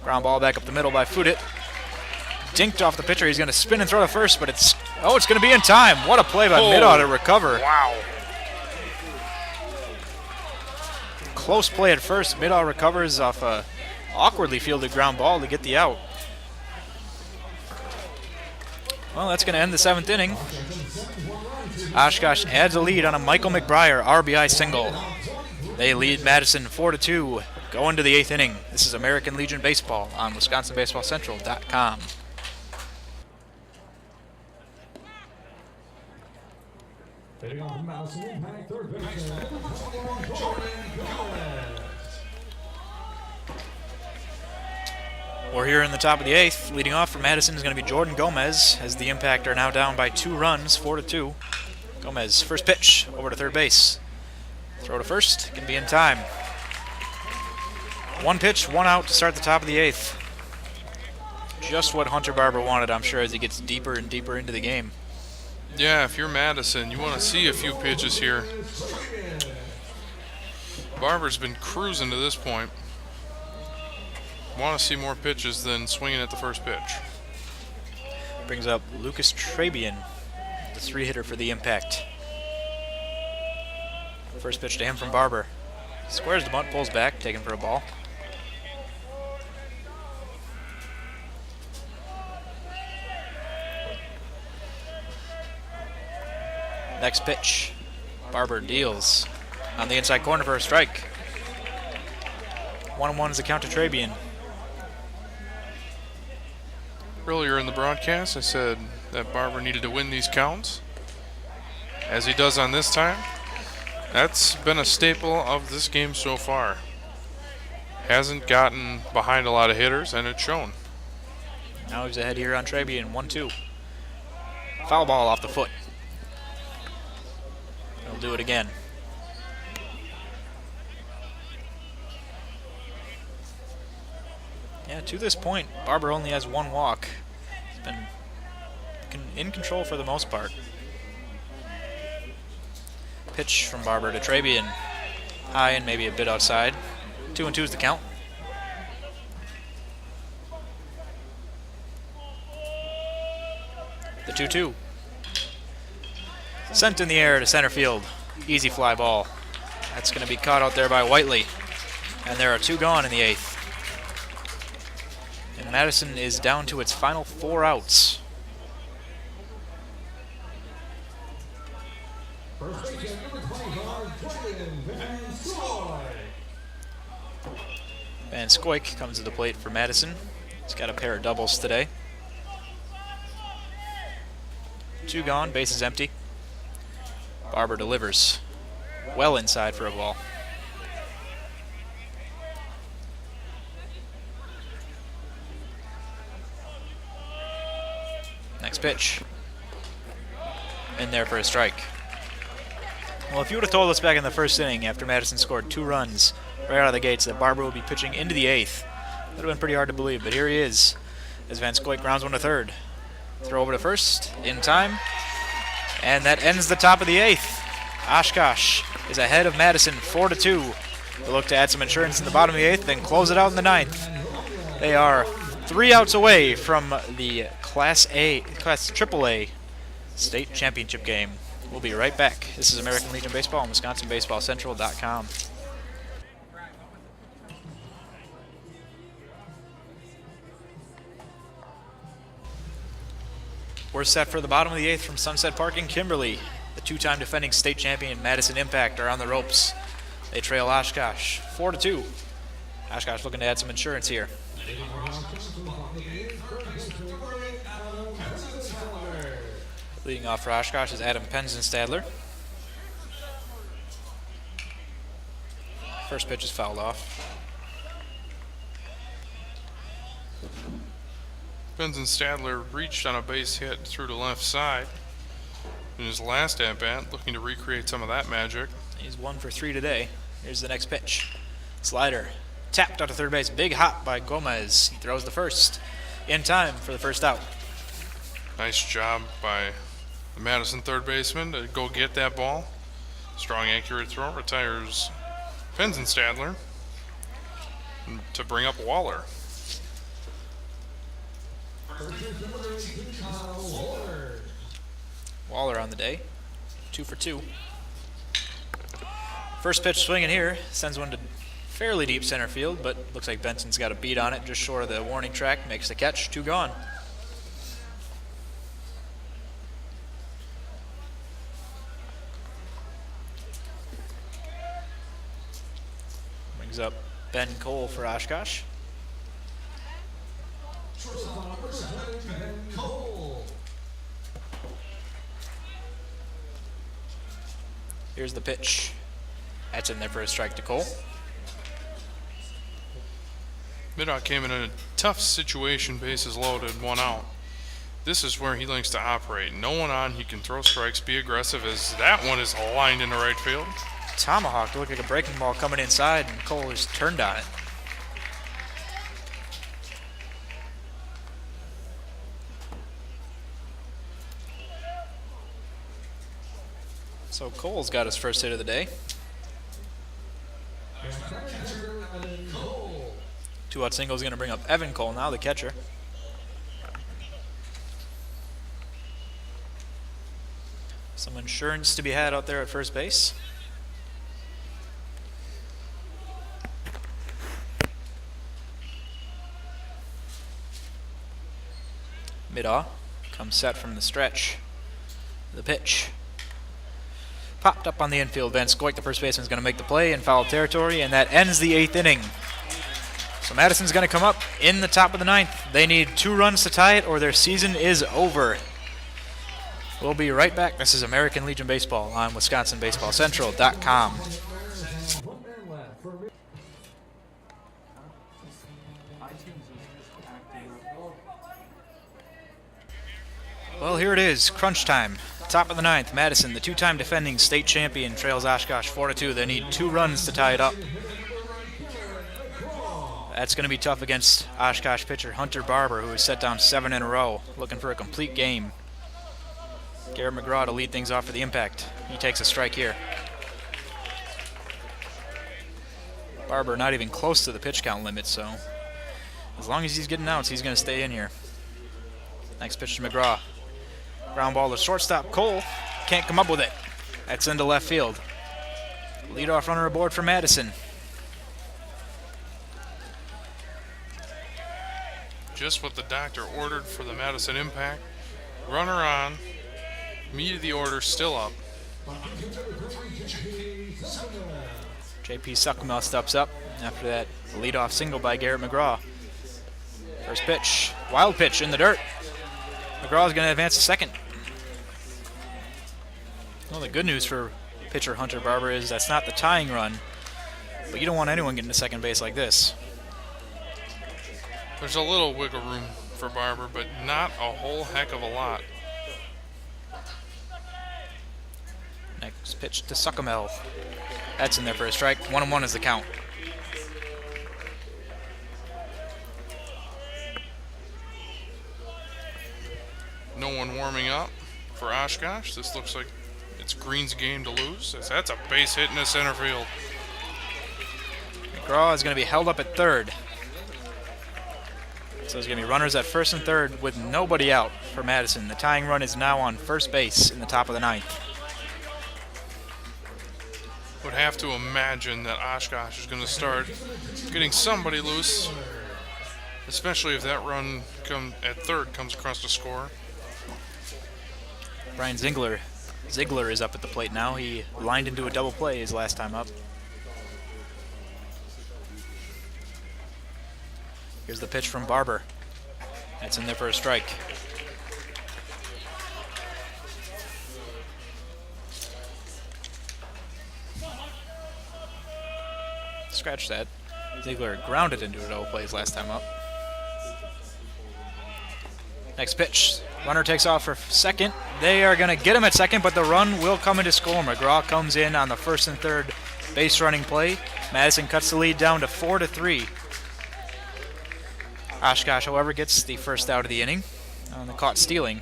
Ground ball back up the middle by Fudit. Dinked off the pitcher. He's going to spin and throw to first, but it's going to be in time. What a play by Middaugh to recover. Wow. Close play at first. Middaugh recovers off a awkwardly fielded ground ball to get the out. Well, that's going to end the 7th inning. Oshkosh adds a lead on a Michael McBriar RBI single. They lead Madison 4-2, going to the 8th inning. This is American Legion Baseball on WisconsinBaseballCentral.com. Hitting off Madison Impact, third baseman, Jordan Gomez. We're here in the top of the 8th. Leading off for Madison is going to be Jordan Gomez, as the Impact are now down by 2 runs, 4-2. Gomez, first pitch, over to third base. Throw to first, can be in time. 1 pitch, 1 out to start the top of the 8th. just what Hunter Barber wanted, I'm sure, as he gets deeper and deeper into the game. Yeah, if you're Madison, you want to see a few pitches here. Barber's been cruising to this point. Want to see more pitches than swinging at the first pitch. Brings up Lucas Trabian, the 3-hitter for the Impact. First pitch to him from Barber. Squares the bunt, pulls back, taken for a ball. Next pitch. Barber deals on the inside corner for a strike. 1-1 is the count to Trabian. Earlier in the broadcast, I said that Barber needed to win these counts, as he does on this time. That's been a staple of this game so far. Hasn't gotten behind a lot of hitters, and it's shown. Now he's ahead here on Trabian, 1-2. Foul ball off the foot. He'll do it again. Yeah, to this point, Barber only has 1 walk. He's been in control for the most part. Pitch from Barber to Trabian. High and maybe a bit outside. 2-2 is the count. The 2-2. Sent in the air to center field. Easy fly ball. That's going to be caught out there by Whiteley. And there are 2 gone in the 8th. And Madison is down to its final 4 outs. Van Scoik comes to the plate for Madison. He's got a pair of doubles today. 2 gone, bases empty. Barber delivers. Well inside for a ball. Next pitch. In there for a strike. Well, if you would have told us back in the first inning after Madison scored 2 runs right out of the gates that Barber would be pitching into the 8th, that would have been pretty hard to believe, but here he is as Van Scoik grounds one to third. Throw over to first in time, and that ends the top of the 8th. Oshkosh is ahead of Madison 4-2. They look to add some insurance in the bottom of the 8th, then close it out in the 9th. They are 3 outs away from the Class AAA state championship game. We'll be right back. This is American Legion Baseball on WisconsinBaseballCentral.com. We're set for the bottom of the 8th from Sunset Park in Kimberly. The 2-time defending state champion Madison Impact are on the ropes. They trail Oshkosh 4-2. Oshkosh looking to add some insurance here. Leading off for Oshkosh is Adam Penzenstadler. First pitch is fouled off. Penzenstadler reached on a base hit through the left side in his last at-bat, looking to recreate some of that magic. He's 1 for 3 today. Here's the next pitch. Slider tapped out to third base. Big hop by Gomez. He throws the first in time for the first out. Nice job by the Madison third baseman to go get that ball. Strong, accurate throw retires Penzenstadler to bring up Waller. Waller on the day, 2 for 2. First pitch swinging here, sends one to fairly deep center field, but looks like Benson's got a beat on it just short of the warning track, makes the catch, 2 gone. Brings up Ben Cole for Oshkosh. Here's the pitch. That's in there for a strike to Cole. Middock came in a tough situation, bases loaded, 1 out. This is where he likes to operate. No one on, he can throw strikes, be aggressive, as that one is lined into right field. Tomahawk looked like a breaking ball coming inside, and Cole just turned on it. So Cole's got his first hit of the day. 2-out single is going to bring up Evan Cole now, the catcher. Some insurance to be had out there at first base. Mid-off comes set from the stretch. The pitch. Popped up on the infield. Van Scoik, the first baseman, is going to make the play in foul territory, and that ends the 8th inning. So Madison's going to come up in the top of the 9th. They need 2 runs to tie it, or their season is over. We'll be right back. This is American Legion Baseball on WisconsinBaseballCentral.com. Well, here it is, crunch time. Top of the 9th, Madison, the 2-time defending state champion, trails Oshkosh 4-2. They need 2 runs to tie it up. That's going to be tough against Oshkosh pitcher Hunter Barber, who has set down 7 in a row, looking for a complete game. Garrett McGraw to lead things off for the Impact. He takes a strike here. Barber not even close to the pitch count limit, so as long as he's getting outs, he's going to stay in here. Next pitch to McGraw. Ground ball to shortstop. Cole can't come up with it. That's into left field. Leadoff runner aboard for Madison. Just what the doctor ordered for the Madison Impact. Runner on. Meat of the order still up. JP Suckmel steps up after that leadoff single by Garrett McGraw. First pitch. Wild pitch in the dirt. McGraw's going to advance to second. Well, the good news for pitcher Hunter Barber is that's not the tying run, but you don't want anyone getting to second base like this. There's a little wiggle room for Barber, but not a whole heck of a lot. Next pitch to Suckmel. That's in there for a strike. 1-1 is the count. No one warming up for Oshkosh. This looks like it's Green's game to lose. That's a base hit in the center field. McGraw is going to be held up at third. So there's going to be runners at first and third with nobody out for Madison. The tying run is now on first base in the top of the 9th. Would have to imagine that Oshkosh is going to start getting somebody loose, especially if that run at third comes across the score. Brian Ziegler is up at the plate now. He lined into a double play his last time up. Here's the pitch from Barber. That's in there for a strike. Scratch that. Ziegler grounded into a double play his last time up. Next pitch. Runner takes off for second. They are going to get him at second, but the run will come into score. McGraw comes in on the first and third base running play. Madison cuts the lead down to 4-3. Oshkosh, however, gets the first out of the inning on the caught stealing.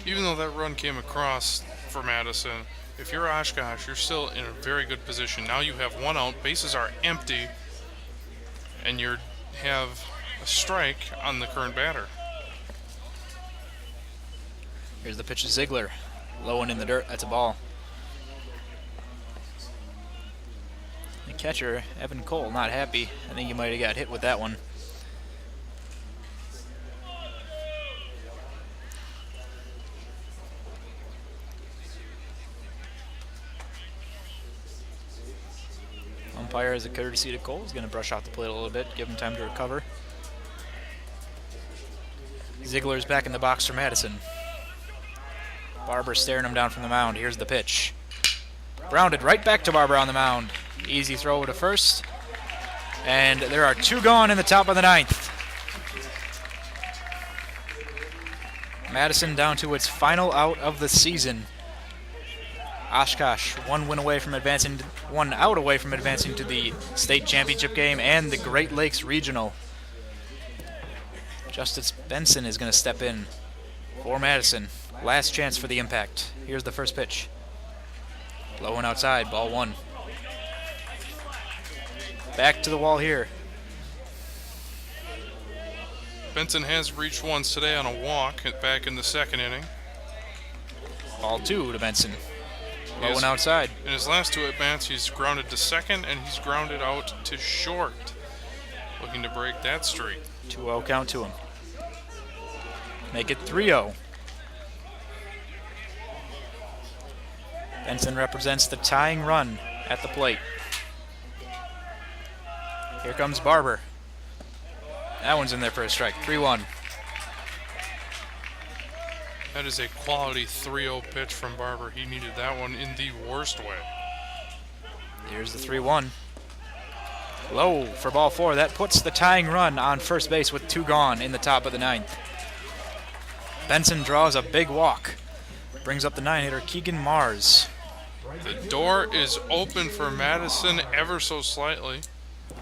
Even though that run came across for Madison, if you're Oshkosh, you're still in a very good position. Now you have 1 out, bases are empty, and you have a strike on the current batter. Here's the pitch to Ziegler. Low and in the dirt. That's a ball. The catcher, Evan Cole, not happy. I think he might have got hit with that one. Umpire, as a courtesy to Cole, is going to brush off the plate a little bit, give him time to recover. Ziegler's back in the box for Madison. Barber staring him down from the mound. Here's the pitch. Grounded right back to Barber on the mound. Easy throw to first. And there are 2 gone in the top of the 9th. Madison down to its final out of the season. Oshkosh, 1 out away from advancing to the state championship game and the Great Lakes Regional. Justice Benson is going to step in for Madison. Last chance for the Impact. Here's the first pitch. Low and outside, ball 1. Back to the wall here. Benson has reached once today on a walk back in the second inning. Ball 2 to Benson. Low and outside. In his last 2 at-bats, he's grounded to second and he's grounded out to short. Looking to break that streak. 2-0 count to him. Make it 3-0. Benson represents the tying run at the plate. Here comes Barber. That one's in there for a strike. 3-1. That is a quality 3-0 pitch from Barber. He needed that one in the worst way. Here's the 3-1. Low for ball 4. That puts the tying run on first base with 2 gone in the top of the 9th. Benson draws a big walk. Brings up the 9-hitter, Keegan Mars. The door is open for Madison ever so slightly.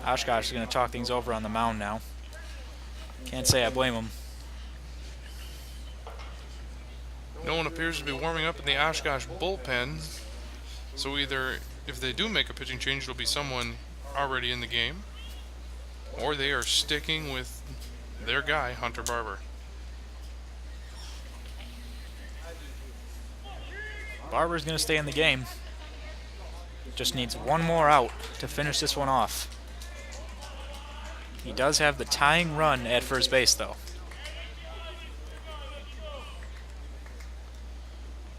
Oshkosh is going to talk things over on the mound now. Can't say I blame him. No one appears to be warming up in the Oshkosh bullpen. So either if they do make a pitching change, it'll be someone already in the game, or they are sticking with their guy, Hunter Barber. Barber's going to stay in the game. Just needs one more out to finish this one off. He does have the tying run at first base, though.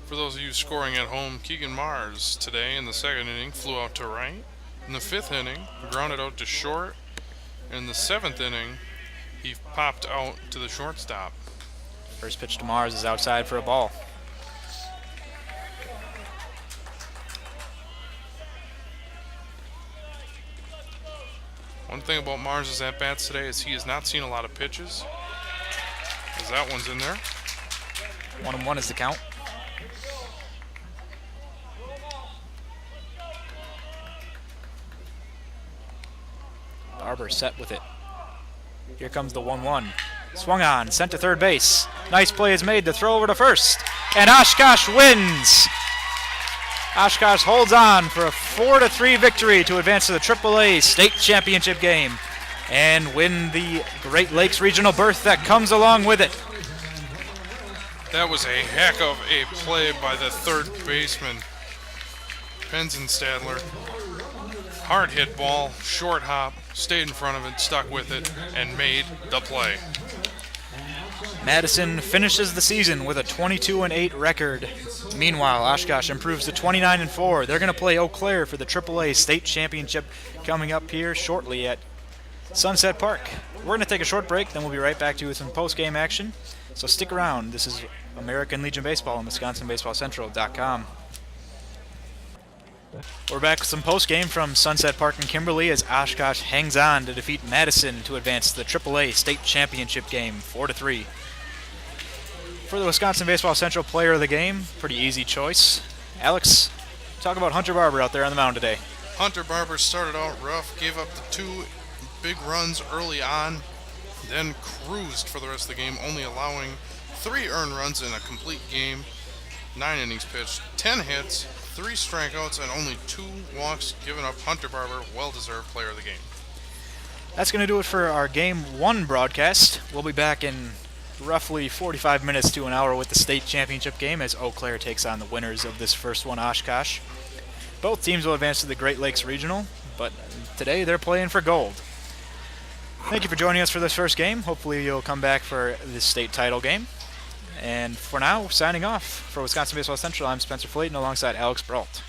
For those of you scoring at home, Keegan Mars today in the second inning flew out to right. In the 5th inning, grounded out to short. In the 7th inning, he popped out to the shortstop. First pitch to Mars is outside for a ball. One thing about Mars' at-bats today is he has not seen a lot of pitches, as that one's in there. 1-1 is the count. Barber set with it. Here comes the 1-1. Swung on, sent to third base. Nice play is made to throw over to first. And Oshkosh wins. Oshkosh holds on for a 4-3 victory to advance to the AAA state championship game and win the Great Lakes regional berth that comes along with it. That was a heck of a play by the third baseman, Penzenstadler. Hard hit ball, short hop, stayed in front of it, stuck with it, and made the play. Madison finishes the season with a 22-8 record. Meanwhile, Oshkosh improves to 29-4. They're going to play Eau Claire for the AAA state championship coming up here shortly at Sunset Park. We're going to take a short break, then we'll be right back to you with some post-game action. So stick around. This is American Legion Baseball on WisconsinBaseballCentral.com. We're back with some post-game from Sunset Park in Kimberly as Oshkosh hangs on to defeat Madison to advance to the AAA state championship game 4-3. For the Wisconsin Baseball Central player of the game, pretty easy choice. Alex, talk about Hunter Barber out there on the mound today. Hunter Barber started out rough, gave up the 2 big runs early on, then cruised for the rest of the game, only allowing 3 earned runs in a complete game, 9 innings pitched, 10 hits, 3 strikeouts, and only 2 walks given up. Hunter Barber, well-deserved player of the game. That's going to do it for our Game 1 broadcast. We'll be back in roughly 45 minutes to an hour with the state championship game as Eau Claire takes on the winners of this first one, Oshkosh. Both teams will advance to the Great Lakes Regional, but today they're playing for gold. Thank you for joining us for this first game. Hopefully you'll come back for this state title game. And for now, signing off. For Wisconsin Baseball Central, I'm Spencer Flayton alongside Alex Brault.